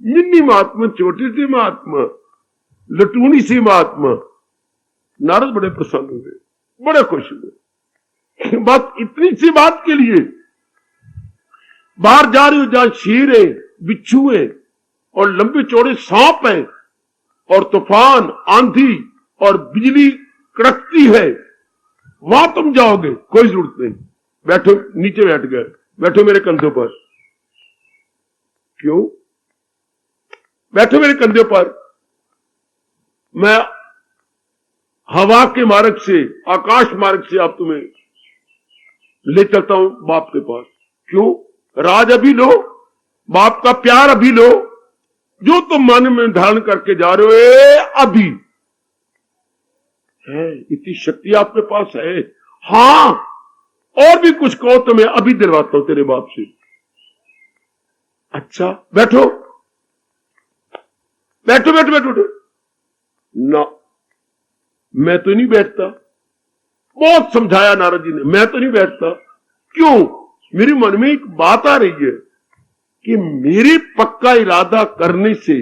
मिनी महात्मा, छोटे से महात्मा, लटूनी से महात्मा। नारद बड़े प्रसन्न हुए, बड़े खुश हुए। बात इतनी सी बात के लिए बाहर जा रही हो जहां शेर है, बिच्छू है और लंबे चौड़े सांप है और तूफान, आंधी और बिजली कड़कती है, वहां तुम जाओगे? कोई जरूरत नहीं, बैठो, नीचे बैठ गए, बैठो मेरे कंधों पर। क्यों? बैठो मेरे कंधों पर, मैं हवा के मार्ग से, आकाश मार्ग से आप तुम्हें ले चलता हूं बाप के पास। क्यों? राज अभी लो, बाप का प्यार अभी लो, जो तुम मन में धारण करके जा रहे हो अभी है। इतनी शक्ति आपके पास है? हां, और भी कुछ कहो तो मैं अभी दिलवाता हूं तेरे बाप से। अच्छा, बैठो बैठो बैठो बैठो, बैठो। ना, मैं तो नहीं बैठता। बहुत समझाया नारद जी ने, मैं तो नहीं बैठता। क्यों? मेरे मन में एक बात आ रही है कि मेरे पक्का इरादा करने से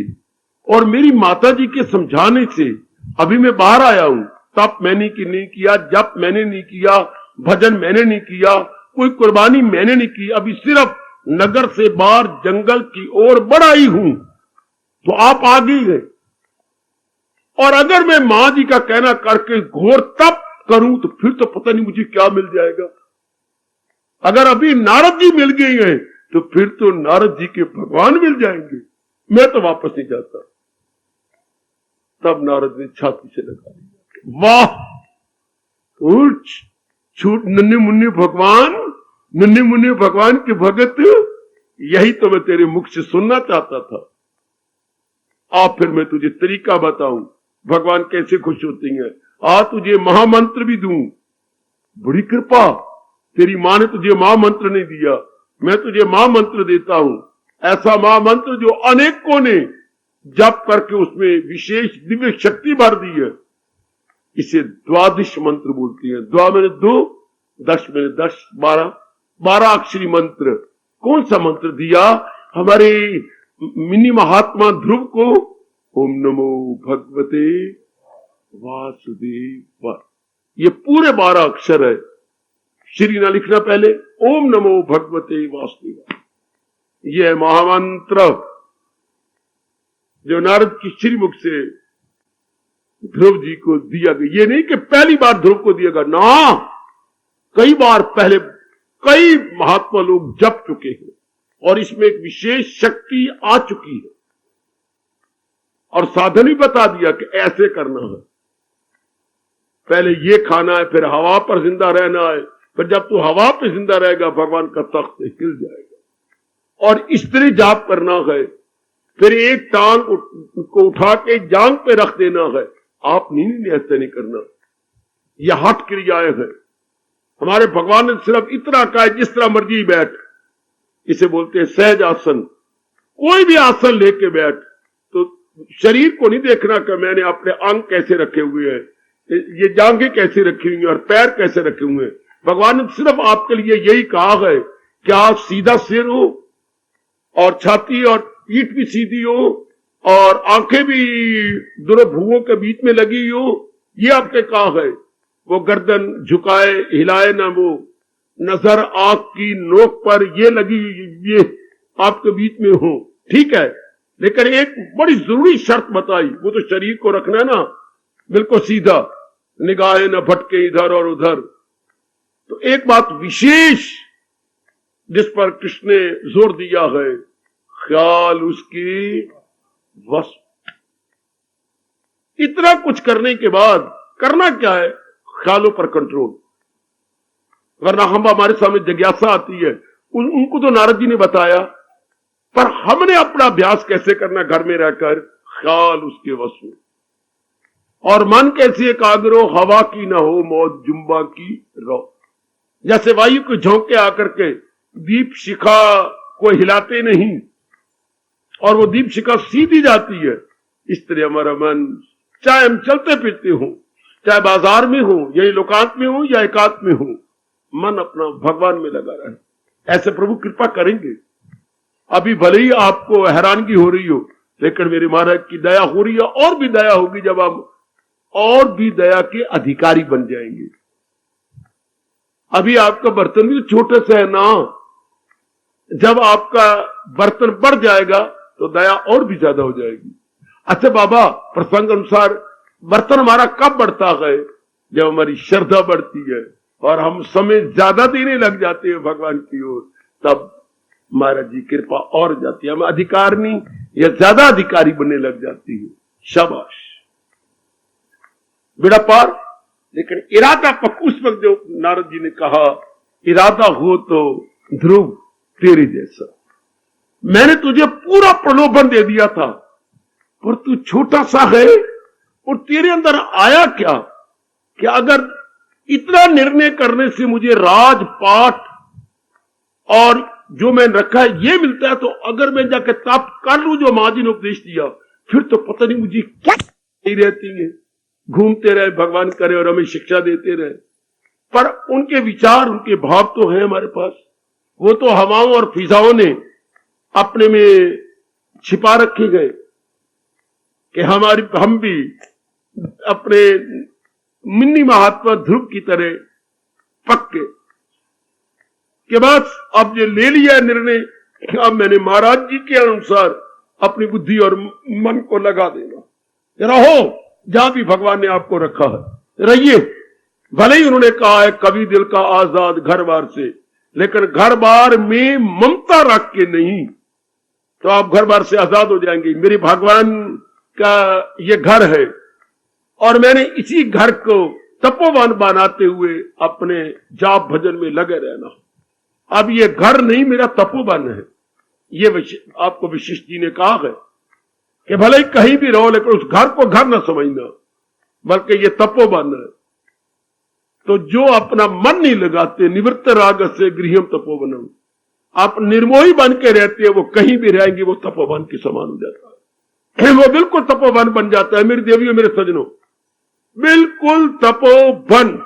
और मेरी माता जी के समझाने से अभी मैं बाहर आया हूं। तप मैंने की नहीं किया, जप मैंने नहीं किया, भजन मैंने नहीं किया, कोई कुर्बानी मैंने नहीं की। अभी सिर्फ नगर से बाहर जंगल की ओर बढ़ा ही हूं, तो आप आ गए। और अगर मैं मां जी का कहना करके घोर तप करूं तो फिर तो पता नहीं मुझे क्या मिल जाएगा। अगर अभी नारद जी मिल गए हैं तो फिर तो नारद जी के भगवान मिल जाएंगे, मैं तो वापस नहीं जाता। तब नारद ने छाती से लगा दिया, वाह, छूट नन्हे मुन्ने भगवान, नन्हे मुन्ने भगवान के भगत, यही तो मैं तेरे मुख से सुनना चाहता था। आप फिर मैं तुझे तरीका बताऊं भगवान कैसे खुश होती हैं। तुझे महामंत्र भी दूं। बड़ी कृपा, तेरी मां ने तुझे महामंत्र नहीं दिया, मैं तुझे महामंत्र देता हूं। ऐसा महामंत्र जो अनेकों ने जप करके उसमें विशेष दिव्य शक्ति भर दी है। इसे द्वादश मंत्र बोलती है। द्वा मैंने 2, दश मैंने 10, 12 अक्षरी मंत्र। कौन सा मंत्र दिया हमारे मिनी महात्मा ध्रुव को? ओम नमो भगवते वासुदेव। ये पूरे 12 अक्षर है। श्री ना लिखना पहले, ओम नमो भगवते वासुदेव। यह महामंत्र जो नारद की श्रीमुख से ध्रुव जी को दिया गया। ये नहीं कि पहली बार ध्रुव को दिया गया, ना, कई बार पहले कई महात्मा लोग जप चुके हैं और इसमें एक विशेष शक्ति आ चुकी है और साधन भी बता दिया कि ऐसे करना है। पहले ये खाना है, फिर हवा पर जिंदा रहना है, फिर जब तू हवा पर जिंदा रहेगा भगवान का तख्त हिल जाएगा। और स्त्री जाप करना है, फिर एक टांग को उठा के जांग पे रख देना है। आप नहीं, ऐसा नहीं करना, यह हठ क्रियाएं हैं। हमारे भगवान ने सिर्फ इतना कहा है, जिस तरह मर्जी बैठ। इसे बोलते हैं सहज आसन। कोई भी आसन लेके बैठ, तो शरीर को नहीं देखना कि मैंने अपने अंग कैसे रखे हुए हैं, ये जांघें कैसे रखी हुई हैं और पैर कैसे रखे हुए हैं। भगवान ने सिर्फ आपके लिए यही कहा है कि आप सीधा सिर हो और छाती और पीठ भी सीधी हो और आंखें भी दोनों भुवों के बीच में लगी हो। ये आपके कहा है। वो गर्दन झुकाए, हिलाए ना, वो नजर आंख की नोक पर ये लगी, ये आपके बीच में हो, ठीक है। लेकिन एक बड़ी जरूरी शर्त बताई, वो तो शरीर को रखना है ना बिल्कुल सीधा, निगाहें न भटके इधर और उधर। तो एक बात विशेष जिस पर कृष्ण ने जोर दिया है, ख्याल उसकी वश। इतना कुछ करने के बाद करना क्या है? ख्यालों पर कंट्रोल। वरना हम, हमारे सामने जिज्ञासा आती है, उनको तो नारद जी ने बताया, पर हमने अपना अभ्यास कैसे करना घर में रहकर? ख्याल उसके वश में। और मन कैसे एकाग्र हो? हवा की ना हो मौत, जुम्बा की रो। जैसे वायु के झोंके आकर के दीप शिखा को हिलाते नहीं और वो दीप शिखा सीधी जाती है, इस तरह हमारा मन, चाहे हम चलते फिरते हो, चाहे बाजार में हो या लोकांत में हो या एकांत में हो, मन अपना भगवान में लगा रहे। ऐसे प्रभु कृपा करेंगे। अभी भले ही आपको हैरानगी हो रही हो, लेकिन मेरे महाराज की दया हो रही है, और भी दया होगी जब हम और भी दया के अधिकारी बन जाएंगे। अभी आपका बर्तन भी छोटे से है ना, जब आपका बर्तन बढ़ जाएगा तो दया और भी ज्यादा हो जाएगी। अच्छा बाबा, प्रसंग अनुसार बर्तन हमारा कब बढ़ता है? जब हमारी श्रद्धा बढ़ती है और हम समय ज्यादा देने लग जाते हैं भगवान की ओर, तब महाराज जी कृपा और जाती है, हम अधिकारनी या ज्यादा अधिकारी बनने लग जाती है। शाबाश, बेड़ा पार। लेकिन इरादा पक्का, उस वक्त जो नारद जी ने कहा इरादा हो तो ध्रुव तेरे जैसा। मैंने तुझे पूरा प्रलोभन दे दिया था, पर तू छोटा सा है, और तेरे अंदर आया क्या कि अगर इतना निर्णय करने से मुझे राजपाट और जो मैं रखा है ये मिलता है, तो अगर मैं जाकर तप कर लूं जो माँ जी ने उपदेश दिया, फिर तो पता नहीं मुझे क्या नहीं रहती है। घूमते रहे, भगवान करे और हमें शिक्षा देते रहे, पर उनके विचार, उनके भाव तो हैं हमारे पास। वो तो हवाओं और फिजाओं ने अपने में छिपा रखे गए कि हम भी अपने मिन्नी महात्मा ध्रुव की तरह पक्के के बस अब ये ले लिया निर्णय, अब मैंने महाराज जी के अनुसार अपनी बुद्धि और मन को लगा देना। रहो जहां भी भगवान ने आपको रखा है, रहिए। भले ही उन्होंने कहा है कभी दिल का आजाद घर बार से, लेकिन घर बार में ममता रख के नहीं, तो आप घर बार से आजाद हो जाएंगे। मेरे भगवान का ये घर है और मैंने इसी घर को तपोवन बनाते हुए अपने जाप भजन में लगे रहना। अब ये घर नहीं, मेरा तपोवन है। ये आपको वशिष्ठ जी ने कहा है कि भले ही कहीं भी रहो, लेकिन उस घर को घर न समझना, बल्कि ये तपोवन है। तो जो अपना मन नहीं लगाते, निवृत्त राग से गृहम तपोवनम, आप निर्मोही बन के रहते हैं, वो कहीं भी रहेंगे, वो तपोवन के समान हो जाता है। वो बिल्कुल तपोवन बन जाता है। मेरी देवियों, मेरे सजनों, बिल्कुल तपोवन।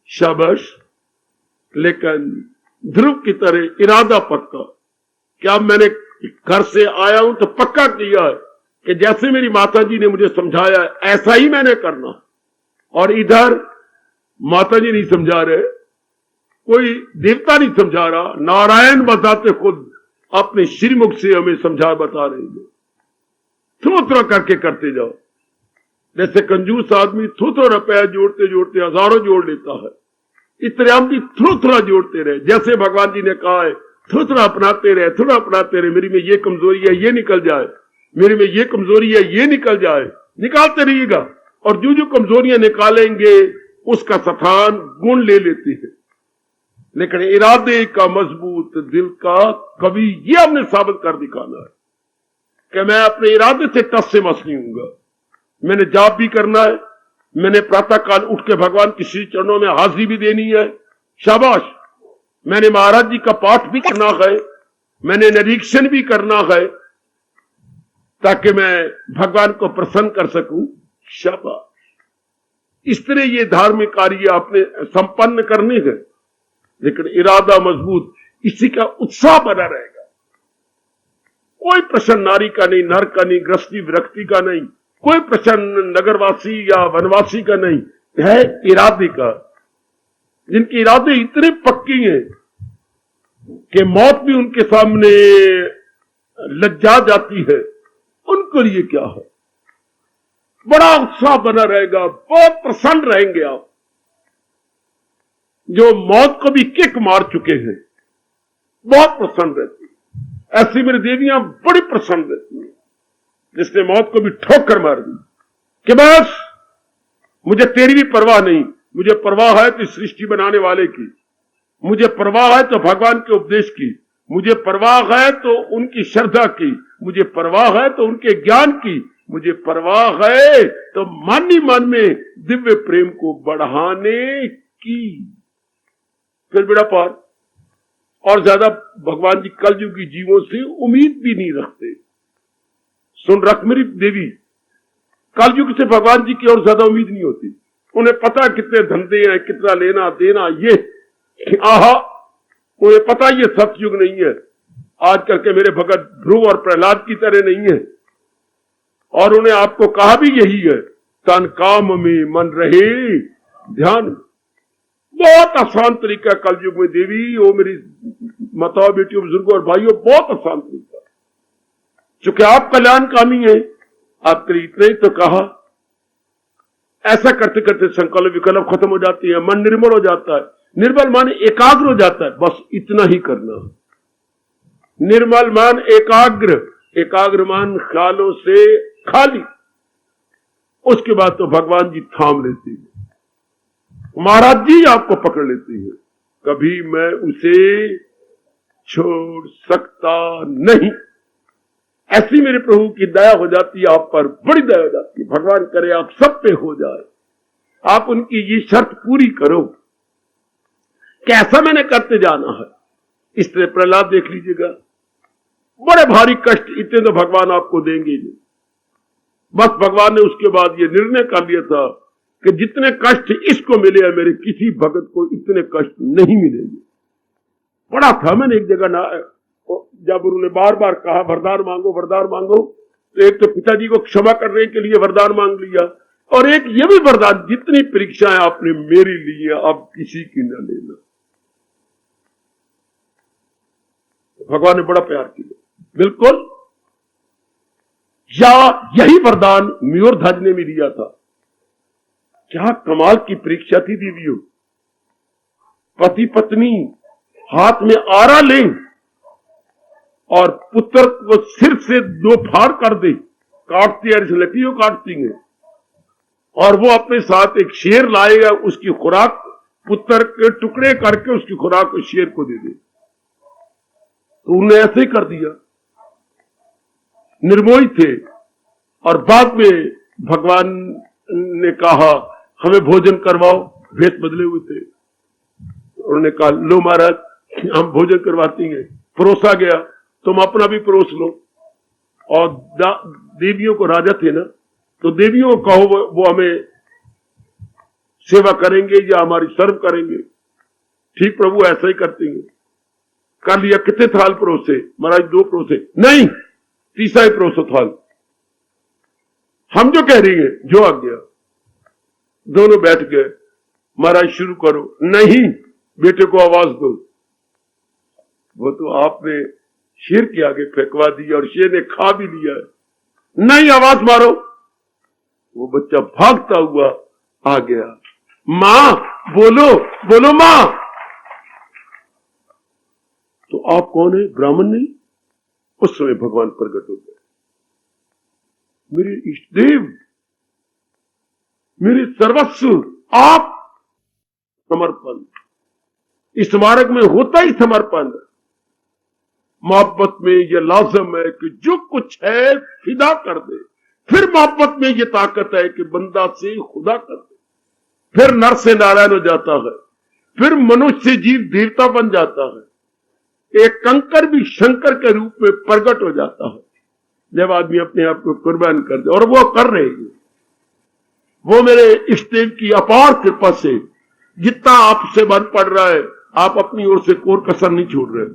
शाबाश। लेकिन ध्रुव की तरह इरादा पक्का। क्या मैंने घर से आया हूं तो पक्का किया है कि जैसे मेरी माता जी ने मुझे समझाया ऐसा ही मैंने करना। और इधर माता जी नहीं समझा रहे, कोई देवता नहीं समझा रहा, नारायण बताते खुद अपने श्रीमुख से हमें समझा बता रहे हैं। थोड़ा करके करते जाओ। जैसे कंजूस आदमी थोड़ा रुपया जोड़ते जोड़ते हजारों जोड़ लेता है, इस तरह हम भी थोड़ा जोड़ते रहे। जैसे भगवान जी ने कहा है थोड़ा अपनाते रहे, थोड़ा अपनाते रहे। मेरी में ये कमजोरी है, ये निकल जाए, मेरी में ये कमजोरी है, ये निकल जाए, निकालते रहिएगा। और जो जो कमजोरियां निकालेंगे उसका स्थान गुण ले लेती है। लेकिन इरादे का मजबूत, दिल का कवि, ये हमने साबित कर दिखाना है कि मैं अपने इरादे से टस से मस नहीं हूंगा। मैंने जाप भी करना है, मैंने प्रातः काल उठ के भगवान के श्री चरणों में हाजिरी भी देनी है, शाबाश। मैंने महाराज जी का पाठ भी करना है, मैंने निरीक्षण भी करना है, ताकि मैं भगवान को प्रसन्न कर सकूं, शाबाश। इस तरह ये धार्मिक कार्य आपने संपन्न करने हैं, लेकिन इरादा मजबूत, इसी का उत्साह बना रहेगा। कोई प्रश्न नारी का नहीं, नर का नहीं, गृहस्थी विरक्ति का नहीं, कोई प्रश्न नगरवासी या वनवासी का नहीं, है इरादे का। जिनके इरादे इतने पक्की हैं कि मौत भी उनके सामने लज्जा जाती है, उनके लिए क्या है, बड़ा उत्साह बना रहेगा, बहुत प्रसन्न रहेंगे आप। जो मौत को भी किक मार चुके हैं, बहुत प्रसन्न रहती है। ऐसी मेरी देवियां बड़ी प्रसन्न रहती हैं, जिसने मौत को भी ठोकर मार दी कि बस मुझे तेरी भी परवाह नहीं, मुझे परवाह है तो सृष्टि बनाने वाले की, मुझे परवाह है तो भगवान के उपदेश की, मुझे परवाह है तो उनकी श्रद्धा की, मुझे परवाह है तो उनके ज्ञान की, मुझे परवाह है तो मन ही मन में दिव्य प्रेम को बढ़ाने की। फिर बेड़ा पार। और ज्यादा भगवान जी कलयुगी जीवों से उम्मीद भी नहीं रखते। सुन रख मेरी देवी, कलयुग से भगवान जी की और ज्यादा उम्मीद नहीं होती। उन्हें पता कितने धंधे हैं, कितना लेना देना, ये आहा, उन्हें पता ये सतयुग नहीं है। आज करके मेरे भगत ध्रुव और प्रहलाद की तरह नहीं है। और उन्हें आपको कहा भी यही है, तन काम में मन रहे ध्यान। बहुत आसान तरीका कलयुग में देवी, वो मेरी माताओं, बेटियों, बुजुर्गों और भाइयों, बहुत आसान तरीका। चूंकि आप कल्याणकामी हैं, आपके लिए इतना ही तो कहा। ऐसा करते करते संकल्प विकल्प खत्म हो जाती है, मन निर्मल हो जाता है। निर्मल मान एकाग्र हो जाता है, बस इतना ही करना है। निर्मल मान एकाग्र, एकाग्र मान ख्यालों से खाली। उसके बाद तो भगवान जी थाम लेते हैं, महाराज जी आपको पकड़ लेते हैं। कभी मैं उसे छोड़ सकता नहीं। ऐसी मेरे प्रभु की दया हो जाती है आप पर, बड़ी दया हो जाती है। भगवान करे आप सब पे हो जाए। आप उनकी ये शर्त पूरी करो, कैसा मैंने करते जाना है। इस तरह प्रहलाद देख लीजिएगा, बड़े भारी कष्ट इतने तो भगवान आपको देंगे नहीं। बस भगवान ने उसके बाद ये निर्णय कर लिया था कि जितने कष्ट इसको मिले हैं, मेरे किसी भगत को इतने कष्ट नहीं मिलेंगे। पढ़ा था मैंने एक जगह ना, जब उन्होंने बार बार कहा वरदान मांगो वरदान मांगो, तो एक तो पिताजी को क्षमा करने के लिए वरदान मांग लिया, और एक ये भी वरदान, जितनी परीक्षाएं आपने मेरी ली है अब किसी की न लेना। भगवान ने बड़ा प्यार किया, बिल्कुल। या यही वरदान मयूरध्वज ने भी दिया था। क्या कमाल की परीक्षा थी देवियों। पति पत्नी हाथ में आरा लें और पुत्र को सिर से दो फाड़ कर दे, काटती है, लकड़ियों काटती है, और वो अपने साथ एक शेर लाएगा, उसकी खुराक पुत्र के टुकड़े करके उसकी खुराक शेर को दे दे। तो उन्होंने ऐसे ही कर दिया, निर्मोही थे। और बाद में भगवान ने कहा हमें भोजन करवाओ, भेष बदले हुए थे। उन्होंने कहा लो महाराज हम भोजन करवाती हैं। परोसा गया, तुम अपना भी परोस लो। और देवियों को राजा थे ना, तो देवियों को कहो वो हमें सेवा करेंगे या हमारी सर्व करेंगे। ठीक प्रभु ऐसा ही करती हैं। कर लिया, कितने थाल परोसे? महाराज 2 परोसे। नहीं, तीसरा ही परोसो थाल। हम जो कह रही है जो आ गया। दोनों बैठ गए, महाराज शुरू करो। नहीं, बेटे को आवाज दो। वो तो आपने शेर के आगे फेंकवा दी और शेर ने खा भी लिया है। नहीं, आवाज मारो। वो बच्चा भागता हुआ आ गया। मां बोलो, बोलो मां। तो आप कौन है? ब्राह्मण नहीं। उस समय भगवान प्रकट हो गए। मेरे इष्ट देव, मेरे सर्वस्व, आप। समर्पण इस मार्ग में होता ही समर्पण। मोहब्बत में यह लाजम है कि जो कुछ है फिदा कर दे, फिर मोहब्बत में ये ताकत है कि बंदा से खुदा कर दे, फिर नर से नारायण हो जाता है, फिर मनुष्य से जीव देवता बन जाता है, एक कंकर भी शंकर के रूप में प्रकट हो जाता है जब आदमी अपने आप को कुर्बान कर दे। और वो कर रहे हैं। वो मेरे इष्टदेव की अपार कृपा से जितना आपसे बन पड़ रहा है, आप अपनी ओर से कोई कसर नहीं छोड़ रहे,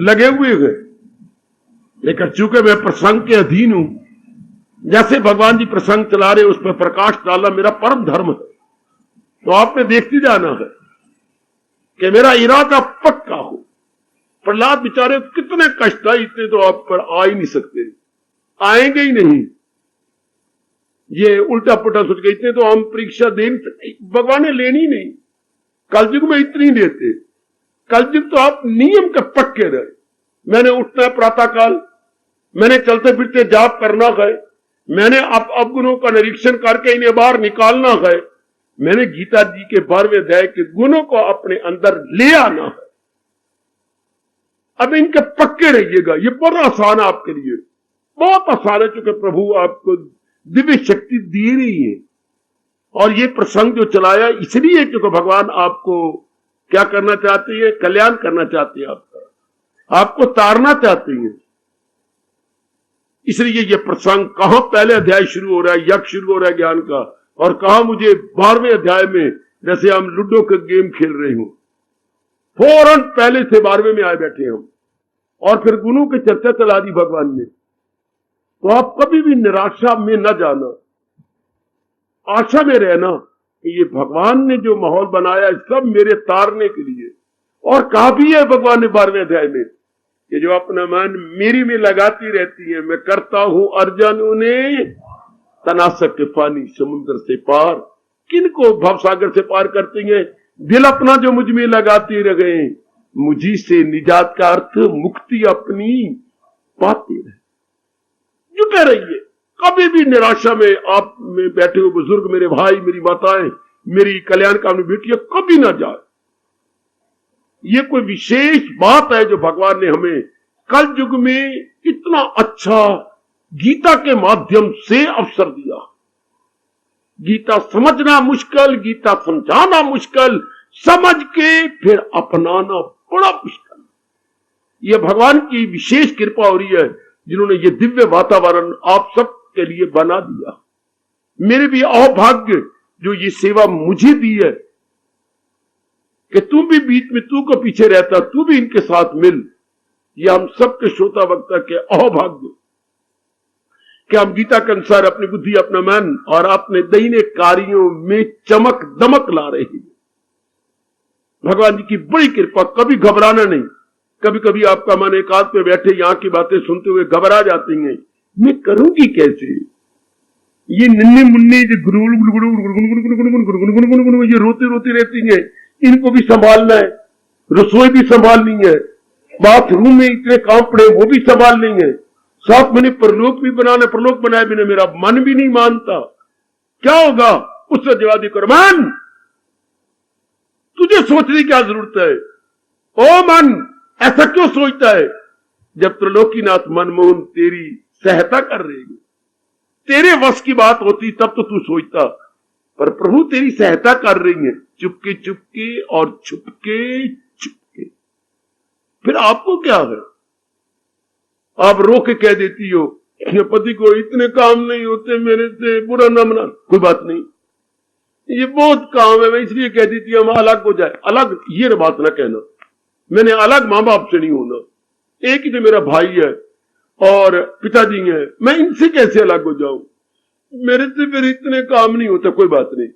लगे हुए हैं। लेकिन चूंकि मैं प्रसंग के अधीन हूं, जैसे भगवान जी प्रसंग चला रहे उस पर प्रकाश डालना मेरा परम धर्म है, तो आपने देखती जाना है कि मेरा इरादा पक्का हो। प्रहलाद बेचारे कितने कष्टदायी थे, तो आप पर आ ही नहीं सकते, आएंगे ही नहीं। ये उल्टा पुल्टा सोच गए थे तो हम परीक्षा दे नहीं सकते, भगवान ने लेनी नहीं। कलयुग में इतनी देते, कलयुग तो आप नियम के पक्के रहे। मैंने उठना है प्रातः काल, मैंने चलते फिरते जाप करना है, मैंने अपगुणों का निरीक्षण करके इन्हें बाहर निकालना है, मैंने गीता जी के 12वें अध्याय के गुणों को अपने अंदर ले आना है। अब इनके पक्के रहिएगा, ये बड़ा आसान है आपके लिए, बहुत आसान है, क्योंकि प्रभु आपको दिव्य शक्ति दे रही है। और ये प्रसंग जो चलाया इसलिए क्योंकि भगवान आपको क्या करना चाहती है, कल्याण करना चाहती है, आपको तारना चाहती है। इसलिए ये प्रसंग कहां पहले अध्याय शुरू हो रहा है, यज्ञ शुरू हो रहा है ज्ञान का, और कहा मुझे 12वें अध्याय में जैसे हम लूडो का गेम खेल रहे हो, फौरन पहले से 12वें में आए बैठे हम, और फिर गुणों की चर्चा चला दी भगवान ने। तो आप कभी भी निराशा में न जाना, आशा में रहना कि ये भगवान ने जो माहौल बनाया है सब मेरे तारने के लिए। और कहा भी है भगवान ने 12वें अध्याय में कि जो अपना मन मेरी में लगाती रहती है, मैं करता हूं अर्जन उन्हें तनासक के पानी समुद्र से पार। किनको भवसागर से पार करती है? दिल अपना जो मुझ में लगाती रह गए, मुझी से निजात का अर्थ मुक्ति अपनी पाते रहे। जुटे रहिए, कभी भी निराशा में आप में बैठे हो बुजुर्ग, मेरे भाई, मेरी माताएं, मेरी कल्याण कामनी बेटियां, कभी ना जाए। ये कोई विशेष बात है जो भगवान ने हमें कल युग में इतना अच्छा गीता के माध्यम से अवसर दिया। गीता समझना मुश्किल, गीता समझाना मुश्किल, समझ के फिर अपनाना बड़ा मुश्किल। यह भगवान की विशेष कृपा हो रही है जिन्होंने ये दिव्य वातावरण आप सब के लिए बना दिया। मेरे भी अभाग्य जो ये सेवा मुझे दी है कि तू भी बीच में, तू को पीछे रहता, तू भी इनके साथ मिल। ये हम सबके श्रोता वक्ता के अभाग्य कि हम गीता के अनुसार अपनी बुद्धि, अपना मन और अपने दैनिक कार्यों में चमक दमक ला रहे हैं। भगवान जी की बड़ी कृपा, कभी घबराना नहीं। कभी कभी आपका मन एकांत पे बैठे यहाँ की बातें सुनते हुए घबरा जाती हैं, मैं करूंगी कैसे? ये नन्हे मुन्ने जो ये रोती रोती रहती हैं, इनको भी संभालना है, रसोई भी संभालनी है, बाथरूम में इतने काम पड़े वो भी संभालनी है, साथ मैंने परलोक भी बनाना, परलोक बनाए बिना मेरा मन भी नहीं मानता, क्या होगा? उससे जवाब देकर, मन तुझे सोचने की क्या जरूरत है? ओ मन, ऐसा क्यों सोचता है? जब त्रिलोकीनाथ मनमोहन तेरी सहायता कर रही है, तेरे वश की बात होती तब तो तू सोचता, पर प्रभु तेरी सहायता कर रही है, चुपके चुपके और छुपके छुपके। फिर आपको क्या है? आप रो के कह देती हो पति को इतने काम नहीं होते मेरे से, बुरा ना मना। कोई बात नहीं, ये बहुत काम है, मैं इसलिए कह देती हूं हम अलग हो जाए। अलग ये बात ना कहना, मैंने अलग मां बाप से नहीं होना। एक ही तो मेरा भाई है और पिताजी है, मैं इनसे कैसे अलग हो जाऊं? मेरे से फिर इतने काम नहीं होता। कोई बात नहीं,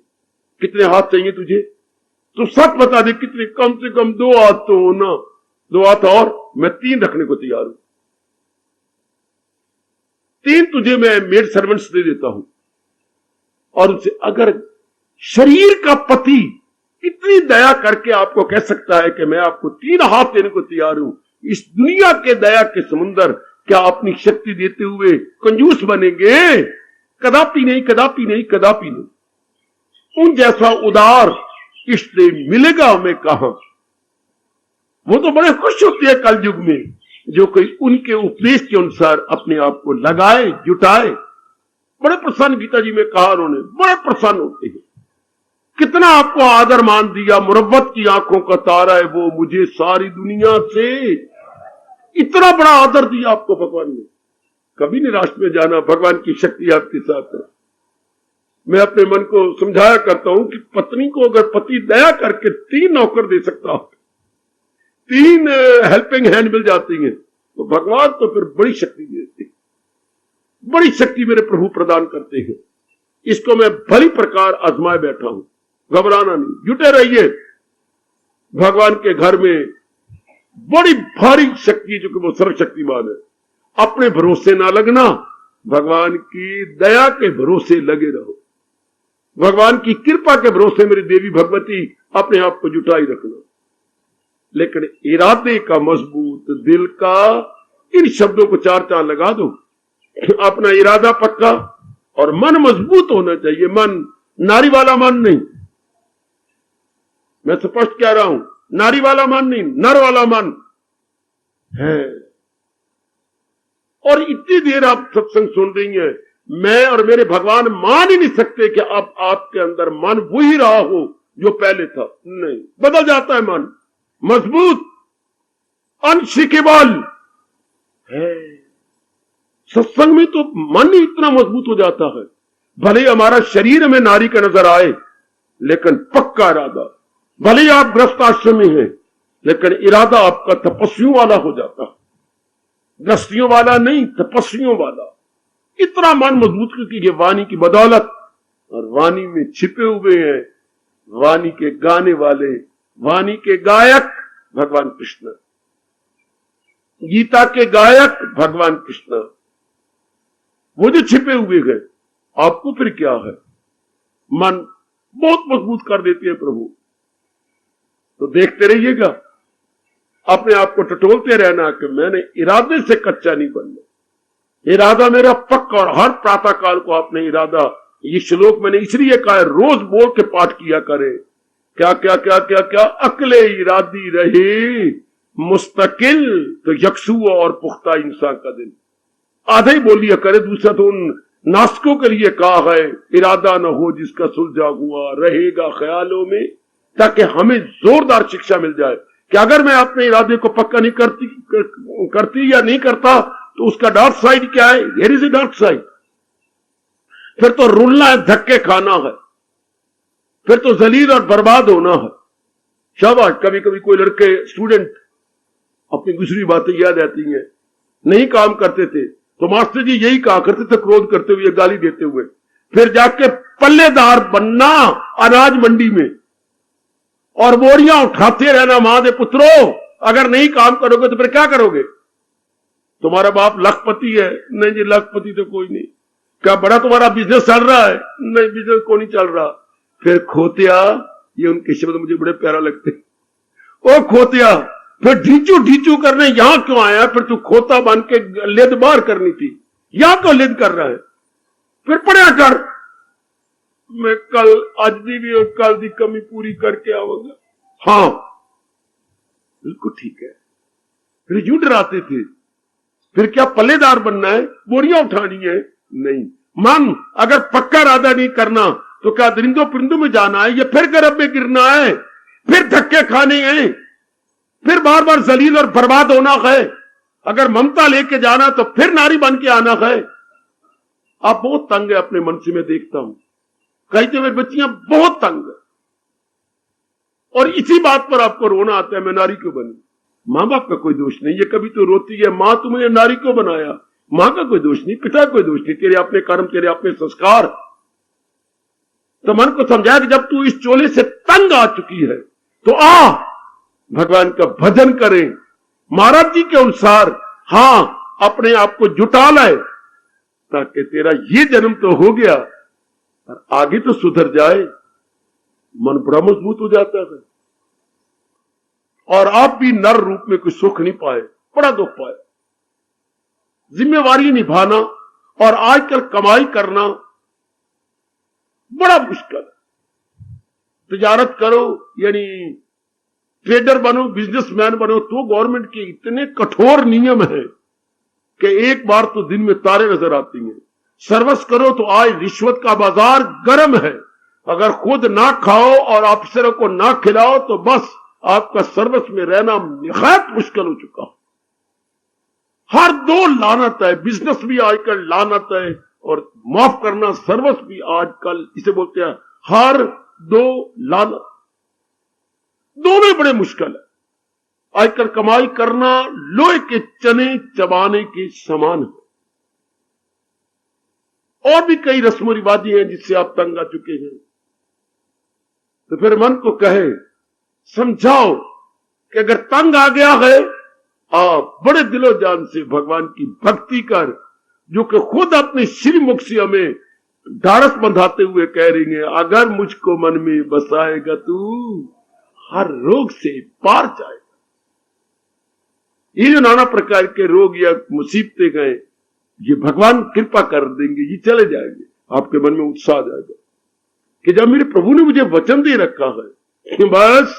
कितने हाथ चाहिए तुझे? तो सच बता दे कितने, कम से कम 2 हाथ तो होना, 2 हाथ और मैं 3 रखने को तैयार हूं। 3 तुझे मैं मेड सर्वेंट्स दे देता हूं। और उसे अगर शरीर का पति इतनी दया करके आपको कह सकता है कि मैं आपको 3 हाथ देने को तैयार हूं, इस दुनिया के दया के समुंदर क्या अपनी शक्ति देते हुए कंजूस बनेंगे? कदापि नहीं, कदापि नहीं, कदापि नहीं। उन जैसा उदार इष्ट मिलेगा हमें कहां? वो तो बड़े खुश होते हैं कल युग में जो कोई उनके उपदेश के अनुसार अपने आप को लगाए, जुटाए। बड़े प्रसन्न, गीता जी में कहा उन्होंने, बड़े प्रसन्न होते हैं। कितना आपको आदर मान दिया, मुरब्बत की आंखों का तारा है वो, मुझे सारी दुनिया से इतना बड़ा आदर दिया आपको भगवान ने। कभी निराश में जाना, भगवान की शक्ति आपके साथ है। मैं अपने मन को समझाया करता हूं कि पत्नी को अगर पति दया करके 3 नौकर दे सकता हो, 3 हेल्पिंग हैंड मिल जाती हैं, तो भगवान तो फिर बड़ी शक्ति देते हैं। बड़ी शक्ति मेरे प्रभु प्रदान करते हैं। इसको मैं भली प्रकार आजमाए बैठा हूं, घबराना नहीं, जुटे रहिए। भगवान के घर में बड़ी भारी शक्ति, जो कि वो सर्वशक्तिमान है। अपने भरोसे ना लगना, भगवान की दया के भरोसे लगे रहो। भगवान की कृपा के भरोसे मेरी देवी भगवती अपने आप को जुटाई रखना। लेकिन इरादे का मजबूत, दिल का, इन शब्दों को 4 लगा दो। अपना इरादा पक्का और मन मजबूत होना चाहिए। मन नारी वाला मन नहीं, मैं स्पष्ट कह रहा हूं, नारी वाला मन नहीं, नर वाला मन है। और इतनी देर आप सत्संग सुन रही हैं, मैं और मेरे भगवान मान ही नहीं सकते कि अब आपके अंदर मन वही रहा हो जो पहले था। नहीं, बदल जाता है मन, मजबूत, अनशिकेबल है। सत्संग में तो मन ही इतना मजबूत हो जाता है। भले हमारा शरीर में नारी का नजर आए, लेकिन पक्का इरादा। भले आप गृहस्थ आश्रम में हैं, लेकिन इरादा आपका तपस्वियों वाला हो जाता है। गृहस्थियों वाला नहीं, तपस्वियों वाला। इतना मन मजबूत क्योंकि ये वाणी की बदौलत, और वाणी में छिपे हुए हैं वाणी के गाने वाले, वाणी के गायक भगवान कृष्ण, गीता के गायक भगवान कृष्ण। वो जो छिपे हुए गए, आपको फिर क्या है, मन बहुत मजबूत कर देते हैं प्रभु। तो देखते रहिएगा, अपने आप को टटोलते रहना कि मैंने इरादे से कच्चा नहीं बनना, इरादा मेरा पक्का। और हर प्रातः काल को आपने इरादा, ये श्लोक मैंने इसलिए कहा है, रोज बोल के पाठ किया करें। क्या क्या क्या क्या क्या, अकले इरादी रहे मुस्तकिल, तो यकसू और पुख्ता इंसान का दिन। आधे ही बोलिए करे, दूसरा तो उन नास्तिकों के लिए कहा है, इरादा न हो जिसका सुलझा हुआ रहेगा ख्यालों में, ताकि हमें जोरदार शिक्षा मिल जाए कि अगर मैं अपने इरादे को पक्का नहीं करती या नहीं करता, तो उसका डार्क साइड क्या है। Here is a dark side. फिर तो रुलना है, धक्के खाना है, फिर तो जलील और बर्बाद होना है। शाबाश, कभी कभी कोई लड़के स्टूडेंट अपनी दूसरी बातें याद आती हैं, नहीं काम करते थे तो मास्टर जी यही कहा करते थे, क्रोध करते हुए, गाली देते हुए, फिर जाके पल्लेदार बनना अनाज मंडी में और बोरियां उठाते रहना। मां दे पुत्रों, अगर नहीं काम करोगे तो फिर क्या करोगे। तुम्हारा बाप लखपति है, नहीं जी लखपति तो कोई नहीं। क्या बड़ा तुम्हारा बिजनेस चल रहा है, नहीं बिजनेस को नहीं चल रहा। फिर खोतिया, ये उनके शब्द मुझे बड़े प्यारा लगते, ओ खोतिया, फिर ढीचू ढीचू करने यहां क्यों आया, फिर तू खोता बन के लेद बार करनी थी, यहां क्यों लेद कर रहा है, फिर पढ़िया कर। मैं कल अज दी भी और कल दी कमी पूरी करके आऊंगा। हाँ बिल्कुल ठीक है। फिर यूं डराते थे, फिर क्या पल्लेदार बनना है, बोरियां उठानी है, नहीं। मन अगर पक्का इरादा नहीं करना तो क्या दरिंदों परिंदों में जाना है, या फिर गर्भ में गिरना है, फिर धक्के खाने हैं, फिर बार बार जलील और बर्बाद होना है। अगर ममता लेके जाना तो फिर नारी बन के आना है। आप बहुत तंग है अपने मन से, मैं देखता हूं कई तो मेरी बच्चियां बहुत तंग है, और इसी बात पर आपको रोना आता है, मैं नारी क्यों बनी। मां बाप का कोई दोष नहीं, ये कभी तो रोती है, मां तुमने नारी क्यों बनाया। मां का कोई दोष नहीं, पिता का कोई दोष नहीं, तेरे अपने कर्म, तेरे अपने संस्कार। तो मन को समझाया कि जब तू इस चोले से तंग आ चुकी है तो आ भगवान का भजन करें महाराज जी के अनुसार। हां, अपने आप को जुटा लाए ताकि तेरा ये जन्म तो हो गया और आगे तो सुधर जाए। मन बड़ा मजबूत हो जाता है, और आप भी नर रूप में कोई सुख नहीं पाए, बड़ा दुख पाए। जिम्मेवारी निभाना और आजकल कमाई करना बड़ा मुश्किल है। तजारत करो, यानी ट्रेडर बनो, बिजनेसमैन बनो, तो गवर्नमेंट के इतने कठोर नियम है कि एक बार तो दिन में तारे नजर आती हैं। सर्वस करो तो आज रिश्वत का बाजार गर्म है। अगर खुद ना खाओ और अफसरों को ना खिलाओ तो बस आपका सर्वस में रहना निहायत मुश्किल हो चुका। हर दो लानत है, बिजनेस भी आजकल लानत है और माफ करना सर्वस भी आजकल इसे बोलते हैं हर दो लानत। दोनों बड़े मुश्किल है। आजकल कमाई करना लोहे के चने चबाने के समान है। और भी कई रस्म रिवाजी हैं जिससे आप तंग आ चुके हैं। तो फिर मन को कहे, समझाओ कि अगर तंग आ गया है, आप बड़े दिलो जान से भगवान की भक्ति कर, जो कि खुद अपने श्रीमुख से हमें ढाढ़स बंधाते हुए कह रही है, अगर मुझको मन में बसाएगा तू हर रोग से पार जाएगा। ये जो नाना प्रकार के रोग या मुसीबतें गए, ये भगवान कृपा कर देंगे, ये चले जाएंगे। आपके मन में उत्साह आ जाएगा कि जब मेरे प्रभु ने मुझे वचन दे रखा है कि बस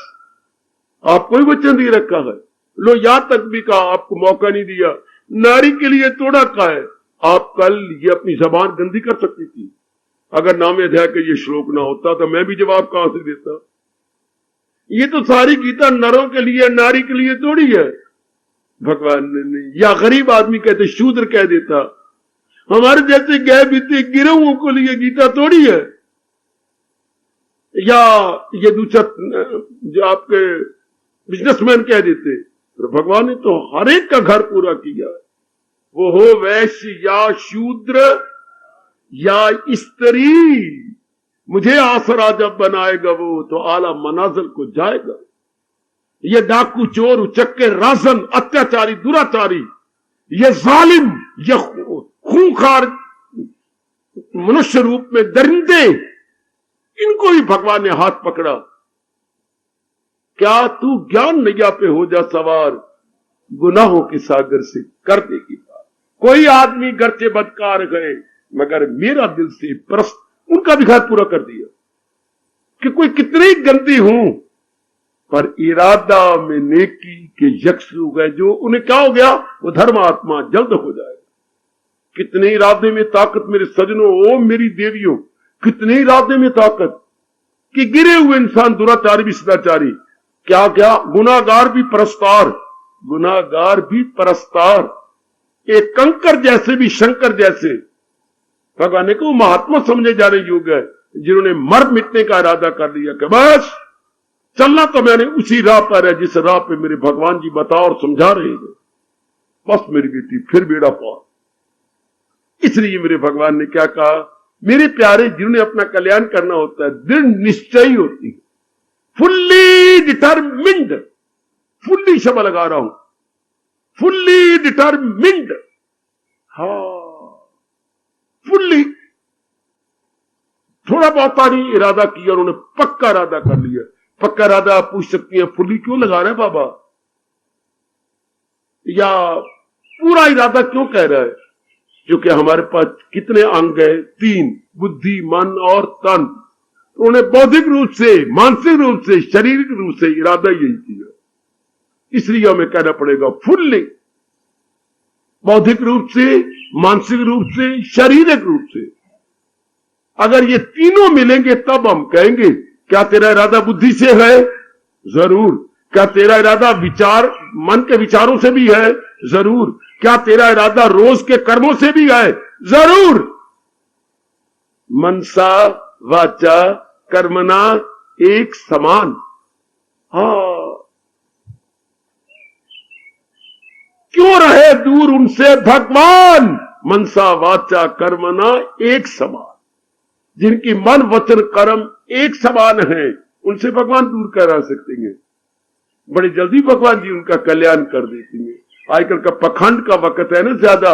आपको ही वचन दे रखा है, लो यहां तक भी कहा, आपको मौका नहीं दिया, नारी के लिए तोड़ा का है। आप कल ये अपनी जबान गंदी कर सकती थी। अगर नाम अध्याय का ये श्लोक ना होता तो मैं भी जवाब कहां से देता। ये तो सारी गीता नरों के लिए, नारी के लिए तोड़ी है भगवान ने नहीं। या गरीब आदमी कहते, शूद्र कह देता, हमारे जैसे गए बीते गिरोहों को लिए गीता तोड़ी है। या ये दूसरा जो आपके बिजनेसमैन कह देते, तो भगवान ने तो हर एक का घर पूरा किया। वो हो वैश्य या शूद्र या स्त्री, मुझे आसरा जब बनाएगा वो तो आला मनाजिल को जाएगा। ये डाकू, चोर, उचक्के, राजन, अत्याचारी, दुराचारी, ये जालिम, ये खूंखार मनुष्य रूप में दरिंदे, इनको भी भगवान ने हाथ पकड़ा। क्या तू ज्ञान नैया पे हो जा सवार, गुनाहों के सागर से कर देगी पार। कोई आदमी गर्चे बदकार गए मगर मेरा दिल से प्रस्त, उनका भी घर पूरा कर दिया कि कोई कितनी गंदी हूं पर इरादा में नेकी के यक्ष हो गए। जो उन्हें क्या हो गया, वो धर्मात्मा जल्द हो जाएगा। कितने इरादे में ताकत मेरे सजनों, ओ मेरी देवियों, कितने इरादे में ताकत कि गिरे हुए इंसान दुराचारी भी सदाचारी, क्या क्या गुनाहगार भी परस्तार, गुनाहगार भी परस्तार, एक कंकर जैसे भी शंकर जैसे। भगवान ने को महात्मा समझे जाने योग्य है जिन्होंने मर मिटने का इरादा कर लिया कि बस चलना तो मैंने उसी राह पर है जिस राह पे मेरे भगवान जी बता और समझा रहे हैं। बस मेरी बेटी फिर बेड़ा पार। इसलिए मेरे भगवान ने क्या कहा, मेरे प्यारे जिन्होंने अपना कल्याण करना होता है, दृढ़ निश्चयी होती है, फुल्ली डिटरमिंड, फुल्ली शब्द लगा रहा हूं, फुल्ली डिटरमिंड, हाँ फुल्ली, थोड़ा बहुत नहीं इरादा किया उन्होंने, पक्का इरादा कर लिया। पक्का इरादा आप पूछ सकती हैं फुल्ली क्यों लगा रहे हैं बाबा, या पूरा इरादा क्यों कह रहा है, क्योंकि हमारे पास कितने अंग है, 3, बुद्धि, मन और तन। तो उन्हें बौद्धिक रूप से, मानसिक रूप से, शारीरिक रूप से इरादा यही किया। इसलिए हमें कहना पड़ेगा फुल्ली, बौद्धिक रूप से, मानसिक रूप से, शारीरिक रूप से। अगर ये तीनों मिलेंगे तब हम कहेंगे क्या तेरा इरादा बुद्धि से है, जरूर। क्या तेरा इरादा विचार, मन के विचारों से भी है, जरूर। क्या तेरा इरादा रोज के कर्मों से भी है, जरूर। मनसा वाचा कर्मणा एक समान, हाँ। क्यों रहे दूर उनसे भगवान, मनसा वाचा कर्मणा एक समान। जिनकी मन वचन कर्म एक समान है, उनसे भगवान दूर करा सकते हैं। बड़ी जल्दी भगवान जी उनका कल्याण कर देते हैं। आजकल का पखंड का वक्त है ना, ज्यादा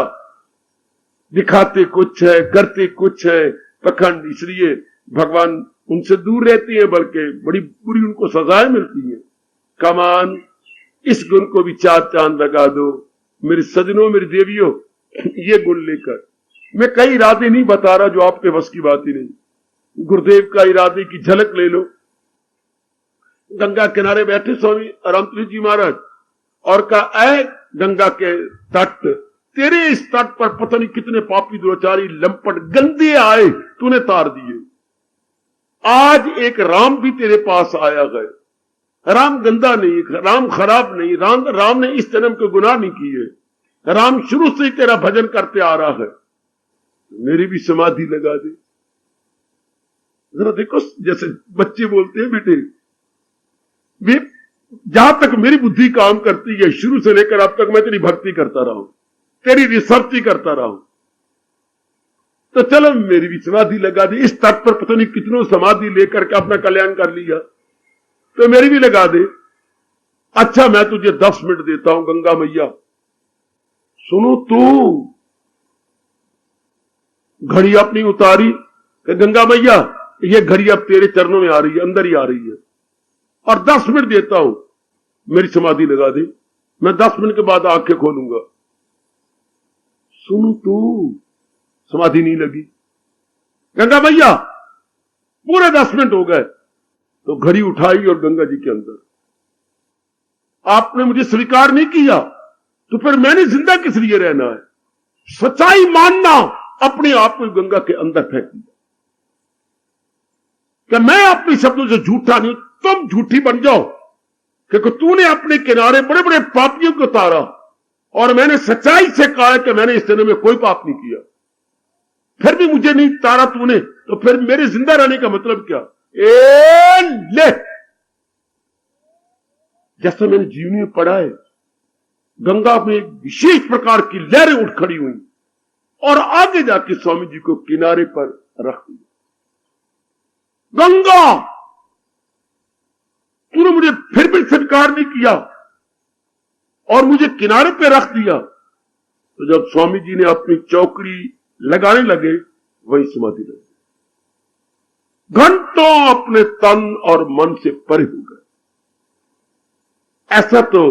दिखाते कुछ है, करते कुछ है, पखंड। इसलिए भगवान उनसे दूर रहती है, बल्कि बड़ी बुरी उनको सजाएं मिलती हैं। कमान इस गुण को भी 4 चांद लगा दो मेरे सजनों, मेरी देवियों। ये गुण लेकर मैं कई इरादे नहीं बता रहा जो आपके बस की बात ही नहीं। गुरुदेव का इरादे की झलक ले लो। गंगा किनारे बैठे स्वामी रामतीर्थ जी महाराज और कहा, ऐ गंगा के तट तेरे इस तट पर पता नहीं कितने पापी दुराचारी लंपट गंदे आए, तूने तार दिए। आज एक राम भी तेरे पास आया है। राम गंदा नहीं, राम खराब नहीं, राम ने इस जन्म के गुनाह नहीं किए। राम शुरू से ही तेरा भजन करते आ रहा है। मेरी भी समाधि लगा दे। जरा देखो, जैसे बच्चे बोलते हैं, बेटे वे जहां तक मेरी बुद्धि काम करती है, शुरू से लेकर अब तक मैं तेरी भक्ति करता रहा हूं, तेरी रिसर्च ही करता रहा हूं, तो चलो मेरी भी समाधि लगा दी। इस तट पर पता नहीं कितनों समाधि लेकर के अपना कल्याण कर लिया, तो मेरी भी लगा दे। अच्छा, मैं तुझे 10 मिनट देता हूं गंगा मैया। सुनो, तू घड़ी अपनी उतारी कि गंगा मैया ये घड़ी अब तेरे चरणों में आ रही है, अंदर ही आ रही है, और 10 मिनट देता हूं, मेरी समाधि लगा दे। मैं 10 मिनट के बाद आंखें खोलूंगा। सुनो, तू समाधि नहीं लगी। गंगा मैया पूरे 10 मिनट हो गए, तो घड़ी उठाई और गंगा जी के अंदर। आपने मुझे स्वीकार नहीं किया, तो फिर मैंने जिंदा किस लिए रहना है? सच्चाई मानना, अपने आप को गंगा के अंदर फेंक दिया कि मैं अपने शब्दों से झूठा नहीं, तुम झूठी बन जाओ, क्योंकि तूने अपने किनारे बड़े बड़े पापियों को तारा, और मैंने सच्चाई से कहा है कि मैंने इस जन्म में कोई पाप नहीं किया, फिर भी मुझे नहीं तारा तूने, तो फिर मेरे जिंदा रहने का मतलब क्या? ले, जैसा मैंने जीवनी में पढ़ा है, गंगा में एक विशेष प्रकार की लहरें उठ खड़ी हुई और आगे जाके स्वामी जी को किनारे पर रख दिया। गंगा, तूने मुझे फिर भी स्वीकार नहीं किया और मुझे किनारे पे रख दिया। तो जब स्वामी जी ने अपनी चौकड़ी लगाने लगे, वही समाधि लगी। घंटों अपने तन और मन से परे हो गए। ऐसा तो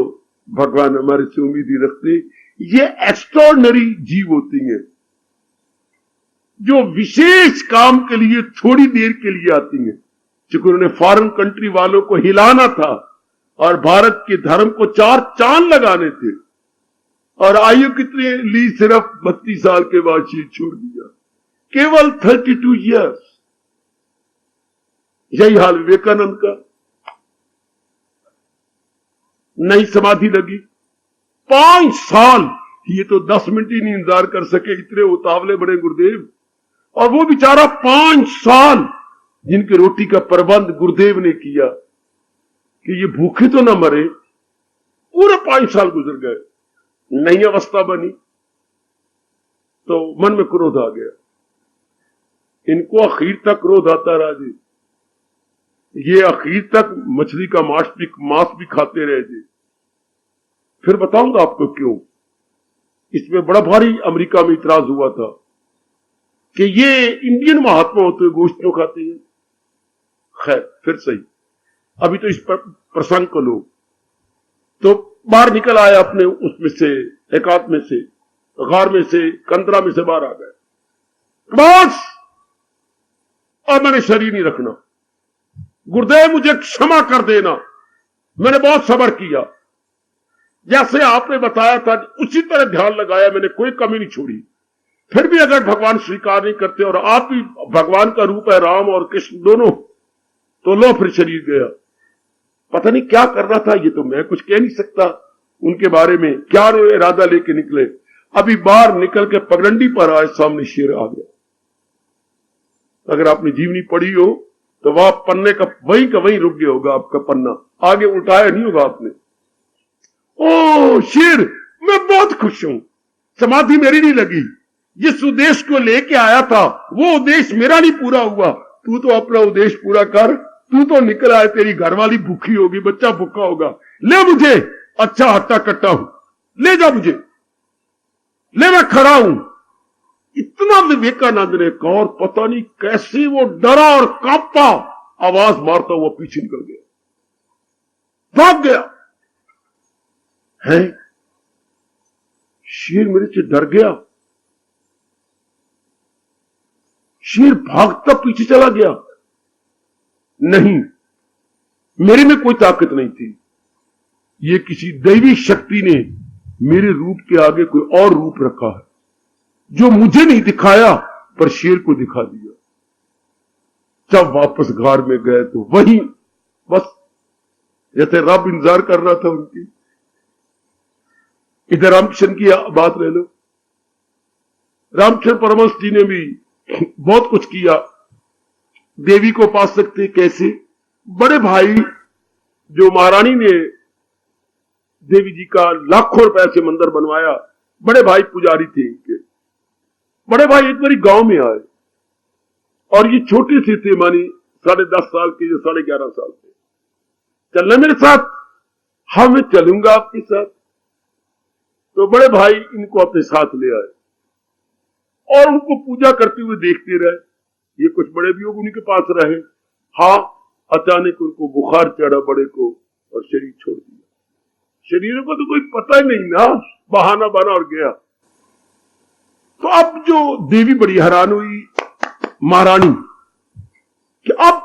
भगवान हमारे से उम्मीद ही रखते। ये एक्स्ट्रॉर्डिनरी जीव होती हैं जो विशेष काम के लिए थोड़ी देर के लिए आती हैं। चूंकि उन्होंने फॉरेन कंट्री वालों को हिलाना था और भारत के धर्म को 4 चांद लगाने थे, और आयु कितनी ली? सिर्फ 32 साल के बाद शरीर छोड़ दिया, केवल 32 ईयर्स। यही हाल विवेकानंद का। नई समाधि लगी, 5 साल। ये तो 10 मिनट ही नहीं इंतजार कर सके, इतने उतावले बड़े गुरुदेव। और वो बेचारा 5 साल जिनकी रोटी का प्रबंध गुरुदेव ने किया कि ये भूखे तो ना मरे, पूरे 5 साल गुजर गए। नई अवस्था बनी तो मन में क्रोध आ गया। इनको आखिर तक क्रोध आता रहा जी। ये आखिर तक मछली का मांस भी खाते रहे जी। फिर बताऊंगा आपको क्यों। इसमें बड़ा भारी अमेरिका में इतराज हुआ था कि ये इंडियन महात्मा होते हुए गोश्त क्यों खाते हैं। खैर, फिर सही, अभी तो इस पर प्रसंग को लो। तो बाहर निकल आया अपने उसमें से, एकांत में से, गार में से, कंदरा में से बाहर आ गए। बस अब मैंने शरीर नहीं रखना, गुरुदेव मुझे क्षमा कर देना, मैंने बहुत सब्र किया, जैसे आपने बताया था उसी तरह ध्यान लगाया, मैंने कोई कमी नहीं छोड़ी। फिर भी अगर भगवान स्वीकार नहीं करते और आप भी भगवान का रूप है, राम और कृष्ण दोनों, तो लो फिर शरीर गया। पता नहीं क्या करना था, ये तो मैं कुछ कह नहीं सकता उनके बारे में, क्या इरादा लेके निकले। अभी बाहर निकल के पगडंडी पर आए, सामने शेर आ गया। अगर आपने जीवनी पढ़ी हो तो वह पन्ने का वहीं रुक गया होगा, आपका पन्ना आगे उल्टाया नहीं होगा आपने। ओ शेर, मैं बहुत खुश हूं, समाधि मेरी नहीं लगी। जिस उद्देश्य को लेके आया था वो उद्देश्य मेरा नहीं पूरा हुआ। तू तो अपना उद्देश्य पूरा कर, तू तो निकल आए, तेरी घरवाली भूखी होगी, बच्चा भूखा होगा, ले मुझे, अच्छा हट्टा कट्टा हूं, ले जा मुझे, ले मैं खड़ा हूं। इतना विवेकानंद ने कहा और पता नहीं कैसे वो डरा और कांपा, आवाज मारता हुआ पीछे निकल गया, भाग गया। है शेर मेरे से डर गया, शेर भागता पीछे चला गया। नहीं, मेरे में कोई ताकत नहीं थी, ये किसी दैवी शक्ति ने मेरे रूप के आगे कोई और रूप रखा है जो मुझे नहीं दिखाया पर शेर को दिखा दिया। जब वापस घर में गए तो वही बस जैसे रब इंतजार कर रहा था उनकी। इधर रामकृष्ण की बात ले लो। रामकृष्ण परमहंस जी ने भी बहुत कुछ किया। देवी को पा सकते कैसे? बड़े भाई जो महारानी ने देवी जी का लाखों रुपए से मंदिर बनवाया, बड़े भाई पुजारी थे इनके। बड़े भाई एक बारी गांव में आए और ये छोटे से थे, मानी 10.5 साल के, जो 11.5 साल थे। चलना मेरे साथ? हाँ मैं चलूंगा आपके साथ। तो बड़े भाई इनको अपने साथ ले आए और उनको पूजा करते हुए देखते रहे। ये कुछ बड़े भी लोग उनके पास रहे। हाँ, अचानक उनको बुखार चढ़ा बड़े को और शरीर छोड़ दिया। शरीर को तो कोई पता ही नहीं ना, बहाना बना और गया। तो अब जो देवी बड़ी हैरान हुई महारानी कि अब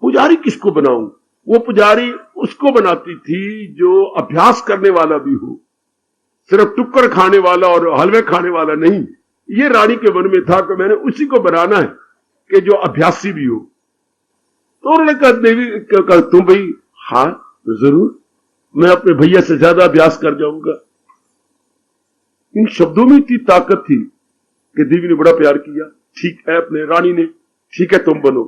पुजारी किसको बनाऊं। वो पुजारी उसको बनाती थी जो अभ्यास करने वाला भी हो, सिर्फ टुक्कर खाने वाला और हलवे खाने वाला नहीं। ये रानी के मन में था कि मैंने उसी को बनाना है कि जो अभ्यासी भी हो। तो उन्होंने कहा देवी कहा तुम भाई? हाँ जरूर, मैं अपने भैया से ज्यादा अभ्यास कर जाऊंगा। इन शब्दों में इतनी ताकत थी कि देवी ने बड़ा प्यार किया। ठीक है, अपने रानी ने, ठीक है तुम बनो।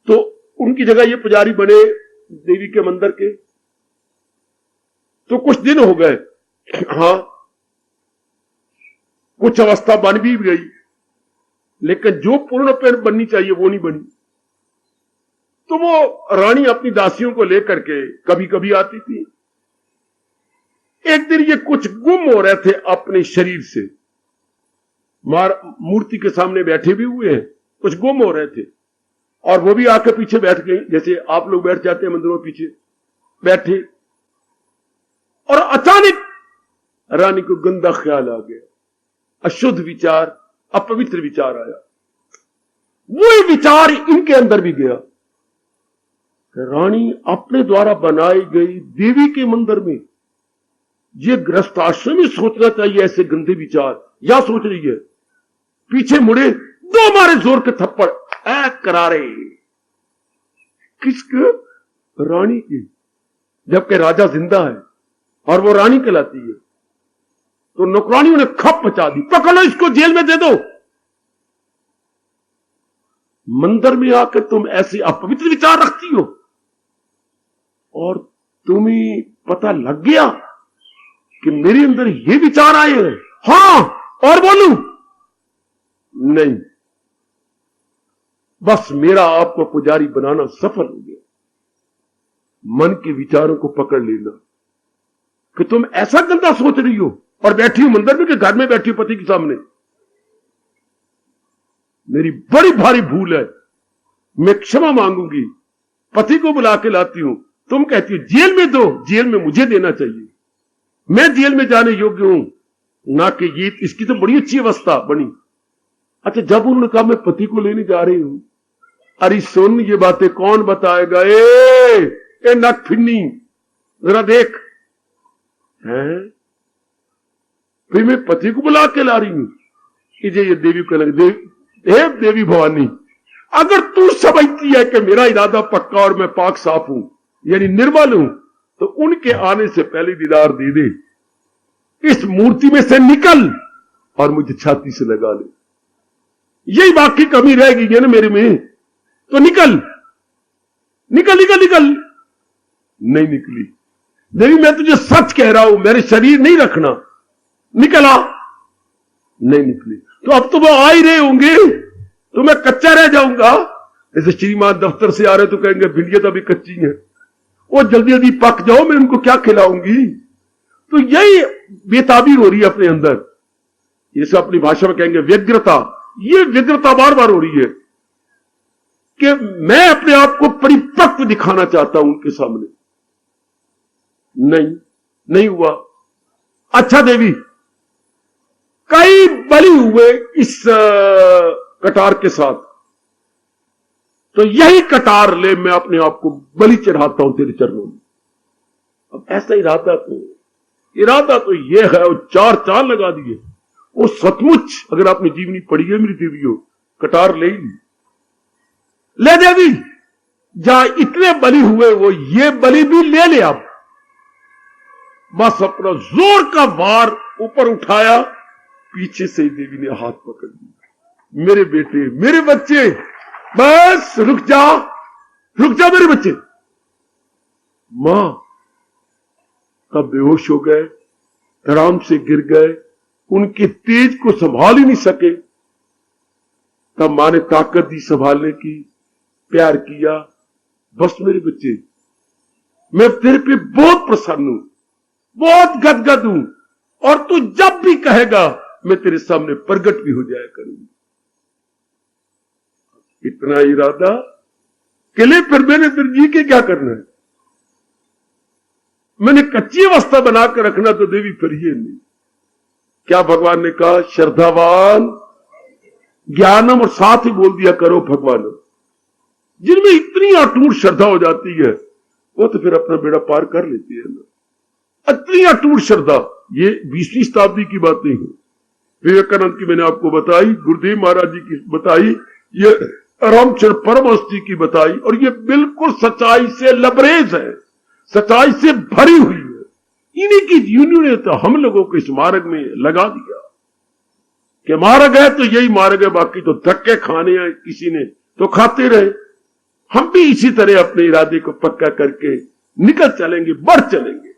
तो उनकी जगह ये पुजारी बने देवी के मंदिर के। तो कुछ दिन हो गए, हाँ कुछ अवस्था बन भी गई, लेकिन जो पूर्ण पेड़ बननी चाहिए वो नहीं बनी। तो वो रानी अपनी दासियों को लेकर के कभी कभी आती थी। एक दिन ये कुछ गुम हो रहे थे अपने शरीर से, मूर्ति के सामने बैठे भी हुए हैं, कुछ गुम हो रहे थे और वो भी आके पीछे बैठ गई, जैसे आप लोग बैठ जाते हैं मंदिरों में पीछे बैठे। और अचानक रानी को गंदा ख्याल आ गया, अशुद्ध विचार, अपवित्र विचार आया। वही विचार इनके अंदर भी गया। रानी अपने द्वारा बनाई गई देवी के मंदिर में ये गृहस्थ आश्रम में सोचना चाहिए ऐसे गंदे विचार, या सोच रही है। पीछे मुड़े, 2 मारे जोर के थप्पड़, ऐ करारे। किसके? रानी की, जबकि राजा जिंदा है और वो रानी कहलाती है। तो नौकरानियों ने खप मचा दी, पकड़ लो इसको, जेल में दे दो। मंदिर में आकर तुम ऐसे अपवित्र विचार रखती हो और तुम्हें पता लग गया कि मेरे अंदर ये विचार आए हैं। हाँ, और बोलूं? नहीं, बस मेरा आपको पुजारी बनाना सफल हो गया। मन के विचारों को पकड़ लेना कि तुम ऐसा गंदा सोच रही हो और बैठी हो मंदिर में कि घर में बैठी हो पति के सामने। मेरी बड़ी भारी भूल है, मैं क्षमा मांगूंगी। पति को बुला के लाती हूं, तुम कहती हो जेल में दो। जेल में मुझे देना चाहिए, मैं जेल में जाने योग्य हूं, ना कि ये। इसकी तो बड़ी अच्छी अवस्था बनी। अच्छा, जब उन्होंने कहा मैं पति को लेने जा रही हूं, अरे सुन, ये बातें कौन बताएगा? ए नक फिन्नी, जरा देख। हैं? फिर मैं पति को बुला के ला रही हूं। ये देवी को लगे, देवी भवानी, अगर तू समझती है कि मेरा इरादा पक्का और मैं पाक साफ हूं, यानी निर्मल हूं, तो उनके आने से पहले दीदार दे दे। इस मूर्ति में से निकल और मुझे छाती से लगा ले। यही बाकी कमी रहेगी ना मेरे में, तो निकल निकल निकल निकल। नहीं निकली। देवी, मैं तुझे सच कह रहा हूं, मेरे शरीर नहीं रखना। निकला, नहीं निकली। तो अब तो वो आ ही रहे होंगे, तो मैं कच्चा रह जाऊंगा। जैसे श्रीमान दफ्तर से आ रहे तो कहेंगे भिंडियां तो अभी कच्ची हैं, वो जल्दी जल्दी पक जाओ, मैं उनको क्या खिलाऊंगी। तो यही बेताबी हो रही है अपने अंदर, जैसे अपनी भाषा में कहेंगे व्यग्रता। ये व्यग्रता बार बार हो रही है कि मैं अपने आप को परिपक्व दिखाना चाहता हूं उनके सामने। नहीं हुआ। अच्छा देवी, कई बलि हुए इस कटार के साथ, तो यही कटार ले मैं अपने आप को बलि चढ़ाता हूं तेरे चरणों में। अब ऐसा इरादा तो ये है, और 4 चाल लगा दिए। वो सचमुच अगर आपने जीवनी पढ़ी है मेरी देवियों, कटार ले ली, ले देवी जहां इतने बलि हुए वो ये बलि भी ले ले। आप बस अपना जोर का वार ऊपर उठाया, पीछे से देवी ने हाथ पकड़ लिया। मेरे बेटे, मेरे बच्चे, बस रुक जा मेरे बच्चे। मां तब बेहोश हो गए, धड़ाम से गिर गए, उनके तेज को संभाल ही नहीं सके। तब मां ने ताकत दी संभालने की, प्यार किया। बस मेरे बच्चे, मैं तेरे पे बहुत प्रसन्न हूं, बहुत गदगद हूं, और तू जब भी कहेगा मैं तेरे सामने प्रगट भी हो जाया करूंगी। इतना इरादा किले फिर मैंने फिर जी के क्या करना है? मैंने कच्ची अवस्था बनाकर रखना तो देवी फिर ये नहीं। क्या भगवान ने कहा? श्रद्धावान ज्ञानम, और साथ ही बोल दिया करो भगवान। जिनमें इतनी अटूट श्रद्धा हो जाती है वो तो फिर अपना बेड़ा पार कर लेती है ना। इतनी अटूट श्रद्धा, ये 20वीं शताब्दी की बातें हैं। विवेकानंद की मैंने आपको बताई, गुरुदेव महाराज जी की बताई, ये रामचंद्र परमहंस जी की बताई, और ये बिल्कुल सच्चाई से लबरेज है, सच्चाई से भरी हुई है। इन्हीं की जीवनी ने तो हम लोगों को इस मार्ग में लगा दिया कि मार्ग है तो यही मार्ग है, बाकी तो धक्के खाने हैं किसी ने तो खाते रहे। हम भी इसी तरह अपने इरादे को पक्का करके निकल चलेंगे, बढ़ चलेंगे।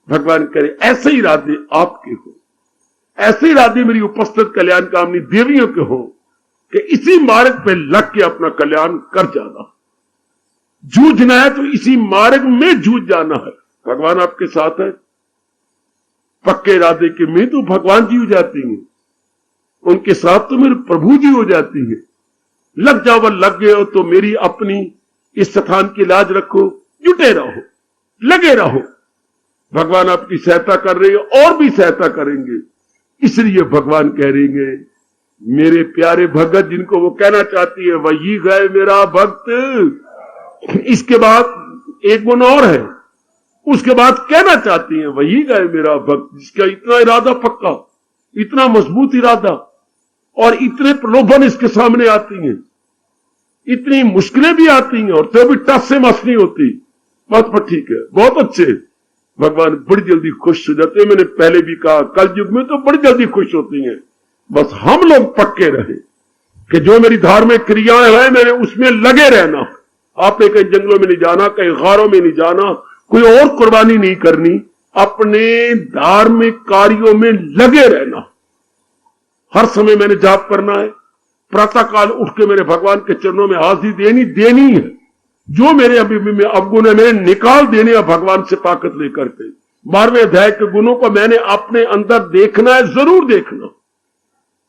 भगवान करे ऐसे इरादे आपके हो, ऐसे इरादे मेरी उपस्थित कल्याण कामनी देवियों के हो कि इसी मार्ग पे लग के अपना कल्याण कर जाना। जूझना है तो इसी मार्ग में जूझ जाना है। भगवान आपके साथ है। पक्के इरादे के में तो भगवान जी हो जाती हैं, उनके साथ तो मेरे प्रभु जी हो जाती है। लग जाओ, लग गए हो तो मेरी अपनी इस स्थान की लाज रखो, जुटे रहो, लगे रहो। भगवान आपकी सहायता कर रहे हो और भी सहायता करेंगे। इसलिए भगवान कह रहेंगे मेरे प्यारे भगत, जिनको वो कहना चाहती है वही गए मेरा भक्त। इसके बाद एक गुण और है, उसके बाद कहना चाहती है वही गए मेरा भक्त, जिसका इतना इरादा पक्का, इतना मजबूत इरादा, और इतने प्रलोभन इसके सामने आती हैं, इतनी मुश्किलें भी आती हैं, और तो भी टस से मस नहीं होती। बात पर ठीक है, बहुत अच्छे। भगवान बड़ी जल्दी खुश हो जाते हैं। मैंने पहले भी कहा कल युग में तो बड़ी जल्दी खुश होती हैं। बस हम लोग पक्के रहे कि जो मेरी धार्मिक क्रियाएं हैं मैंने उसमें लगे रहना। आपने कहीं जंगलों में नहीं जाना, कहीं गारों में नहीं जाना, कोई और कुर्बानी नहीं करनी, अपने धार्मिक कार्यों में लगे रहना। हर समय मैंने जाप करना है, प्रातः काल उठ के मेरे भगवान के चरणों में हाजिरी देनी है। जो मेरे अवगुण है मैंने निकाल देने हैं भगवान से ताकत लेकर के। 12वें अध्याय के गुणों को मैंने अपने अंदर देखना है, जरूर देखना,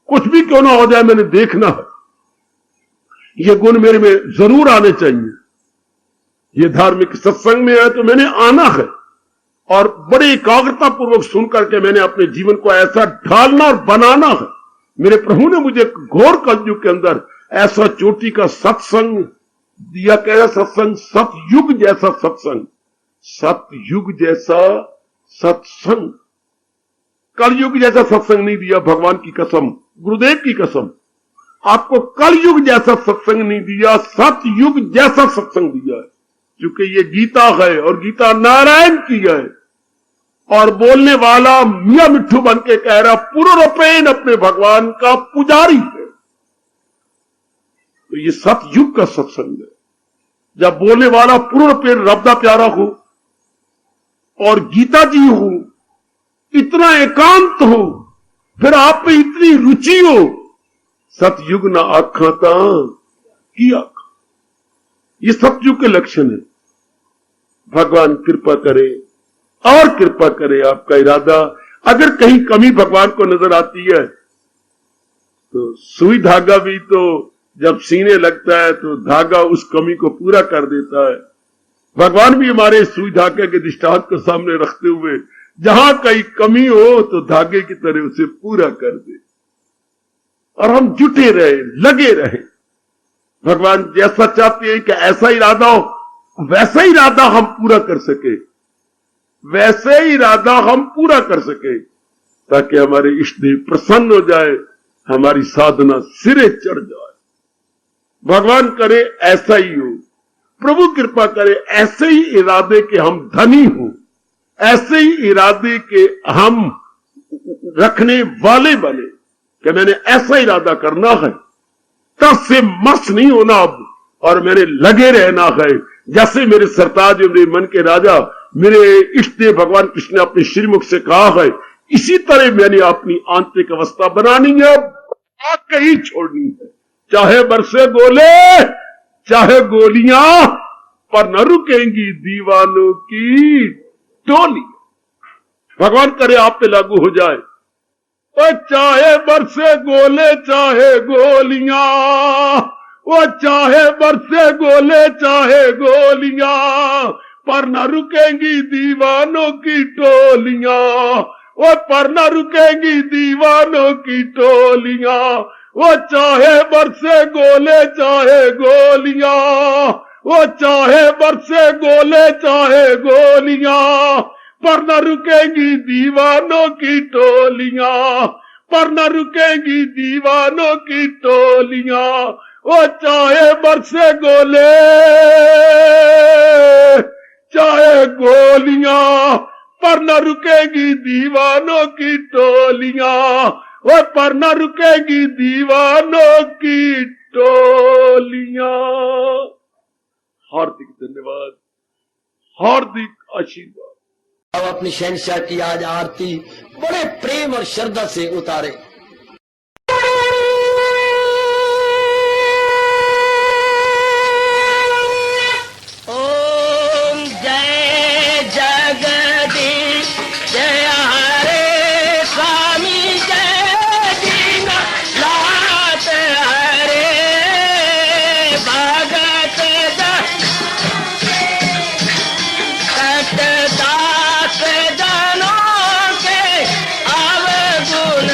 कुछ भी क्यों ना हो जाए मैंने देखना है। ये गुण मेरे में जरूर आने चाहिए। ये धार्मिक सत्संग में है तो मैंने आना है, और बड़ी एकाग्रता पूर्वक सुन करके मैंने अपने जीवन को ऐसा ढालना और बनाना है। मेरे प्रभु ने मुझे घोर कलयुग के अंदर ऐसा चोटी का सत्संग दिया। कैसा सत्संग? सतयुग जैसा सत्संग, सतयुग जैसा सत्संग। कलयुग जैसा सत्संग नहीं दिया, भगवान की कसम, गुरुदेव की कसम। आपको कलयुग जैसा सत्संग नहीं दिया, सतयुग जैसा सत्संग दिया है। क्योंकि ये गीता है और गीता नारायण की है, और बोलने वाला मियां मिट्ठू बन के कह रहा पूर्ण रूपेण अपने भगवान का पुजारी है। तो ये सतयुग का सत्संग है, जब बोलने वाला पूर्ण रूपेण रब दा प्यारा हो और गीता जी हो, इतना एकांत हो, फिर आप में इतनी रुचि हो। सतयुग ना आखा ता की आखा, ये सतयुग के लक्षण है। भगवान कृपा करे और कृपा करे आपका इरादा। अगर कहीं कमी भगवान को नजर आती है तो सुई धागा भी तो जब सीने लगता है तो धागा उस कमी को पूरा कर देता है। भगवान भी हमारे सुई धागे के दृष्टांत को सामने रखते हुए जहां कहीं कमी हो तो धागे की तरह उसे पूरा कर दे, और हम जुटे रहे, लगे रहे। भगवान जैसा चाहते हैं कि ऐसा इरादा हो, वैसा इरादा हम पूरा कर सके। वैसे ही इरादा हम पूरा कर सके, ताकि हमारे इष्ट देव प्रसन्न हो जाए, हमारी साधना सिरे चढ़ जाए। भगवान करे ऐसा ही हो, प्रभु कृपा करे ऐसे ही इरादे के हम धनी हो, ऐसे ही इरादे के हम रखने वाले बने कि मैंने ऐसा इरादा करना है, तब से मस्त नहीं होना अब, और मैंने लगे रहना है। जैसे मेरे सरताज मेरे मन के राजा मेरे इष्ट देव भगवान कृष्ण ने अपने श्रीमुख से कहा है, इसी तरह मैंने अपनी आंतरिक अवस्था बनानी है, आके ही छोड़नी है। चाहे बरसे गोले चाहे गोलियां, पर न रुकेंगी दीवानों की टोली। भगवान करे आप पे लागू हो जाए। वो चाहे बरसे गोले चाहे गोलियां, वो चाहे बरसे गोले चाहे गोलियां, पर न रुकेंगी दीवानों की टोलियां। वो पर न रुकेंगी दीवानों की टोलियां। वो चाहे बरसे गोले चाहे गोलियां, वो चाहे बरसे गोले चाहे गोलियां, पर न रुकेंगी दीवानों की टोलियां, पर न रुकेंगी दीवानों की टोलियां। वो चाहे बरसे गोले चाहे गोलियां, पर न रुकेगी दीवानों की टोलियां। वो पर न रुकेगी दीवानों की टोलियां। हार्दिक धन्यवाद, हार्दिक आशीर्वाद। अब अपनी शहंशाह की आज आरती बड़े प्रेम और श्रद्धा से उतारे। ओम जय जगदीश जय हरे स्वामी जय दीनानाथ हरे भगत दास जनों के अवगुण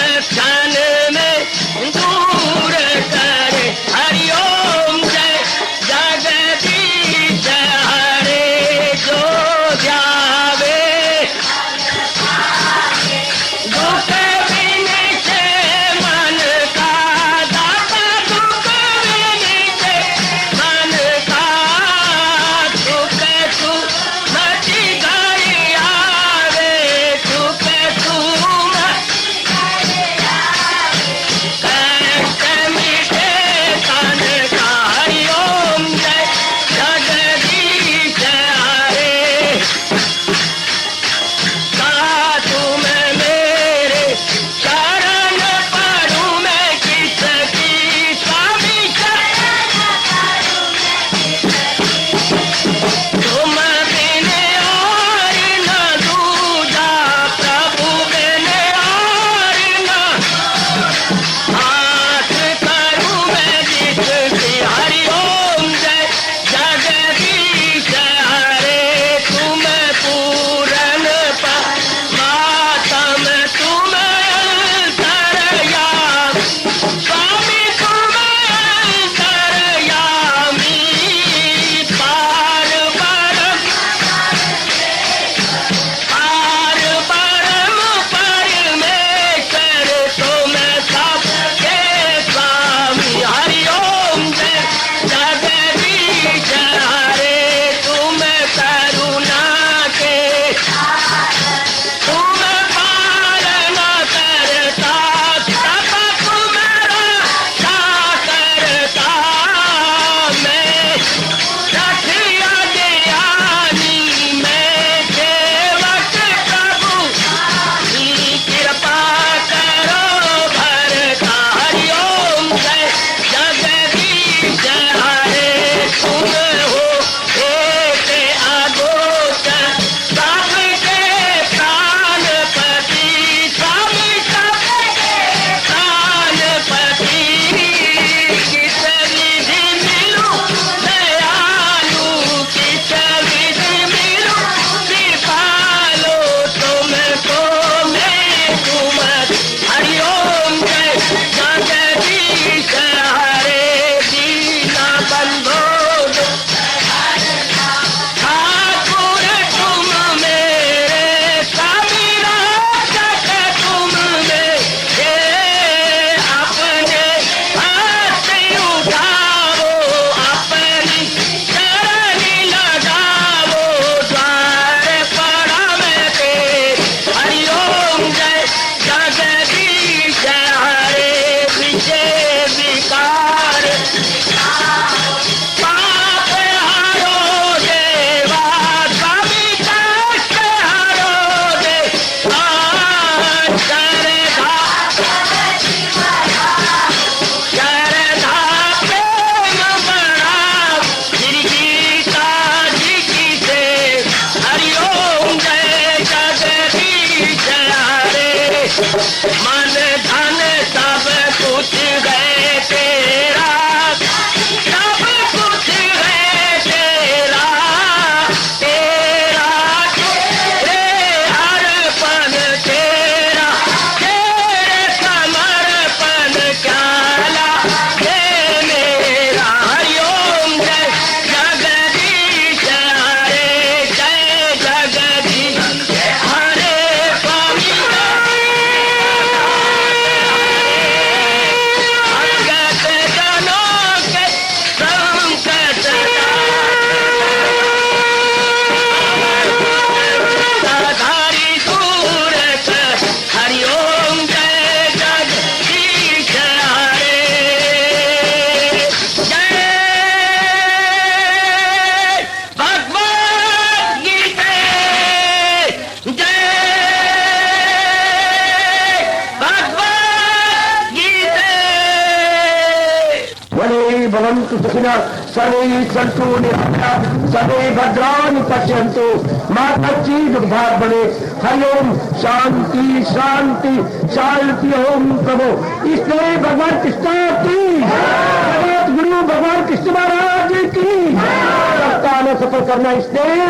भवन्तु सुखिनः सर्वे सन्तु निरामयाः सर्वे भद्राणि पश्यन्तु मा कश्चित् दुर्भाग् भवेत्। हरि ओम शांति शांति शांति। ओम प्रभु इसलिए भगवान कृष्ण की जगत गुरु भगवान कृष्ण महाराज की सप्ताह में सफल करना इसलिए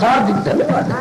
हार्दिक धन्यवाद।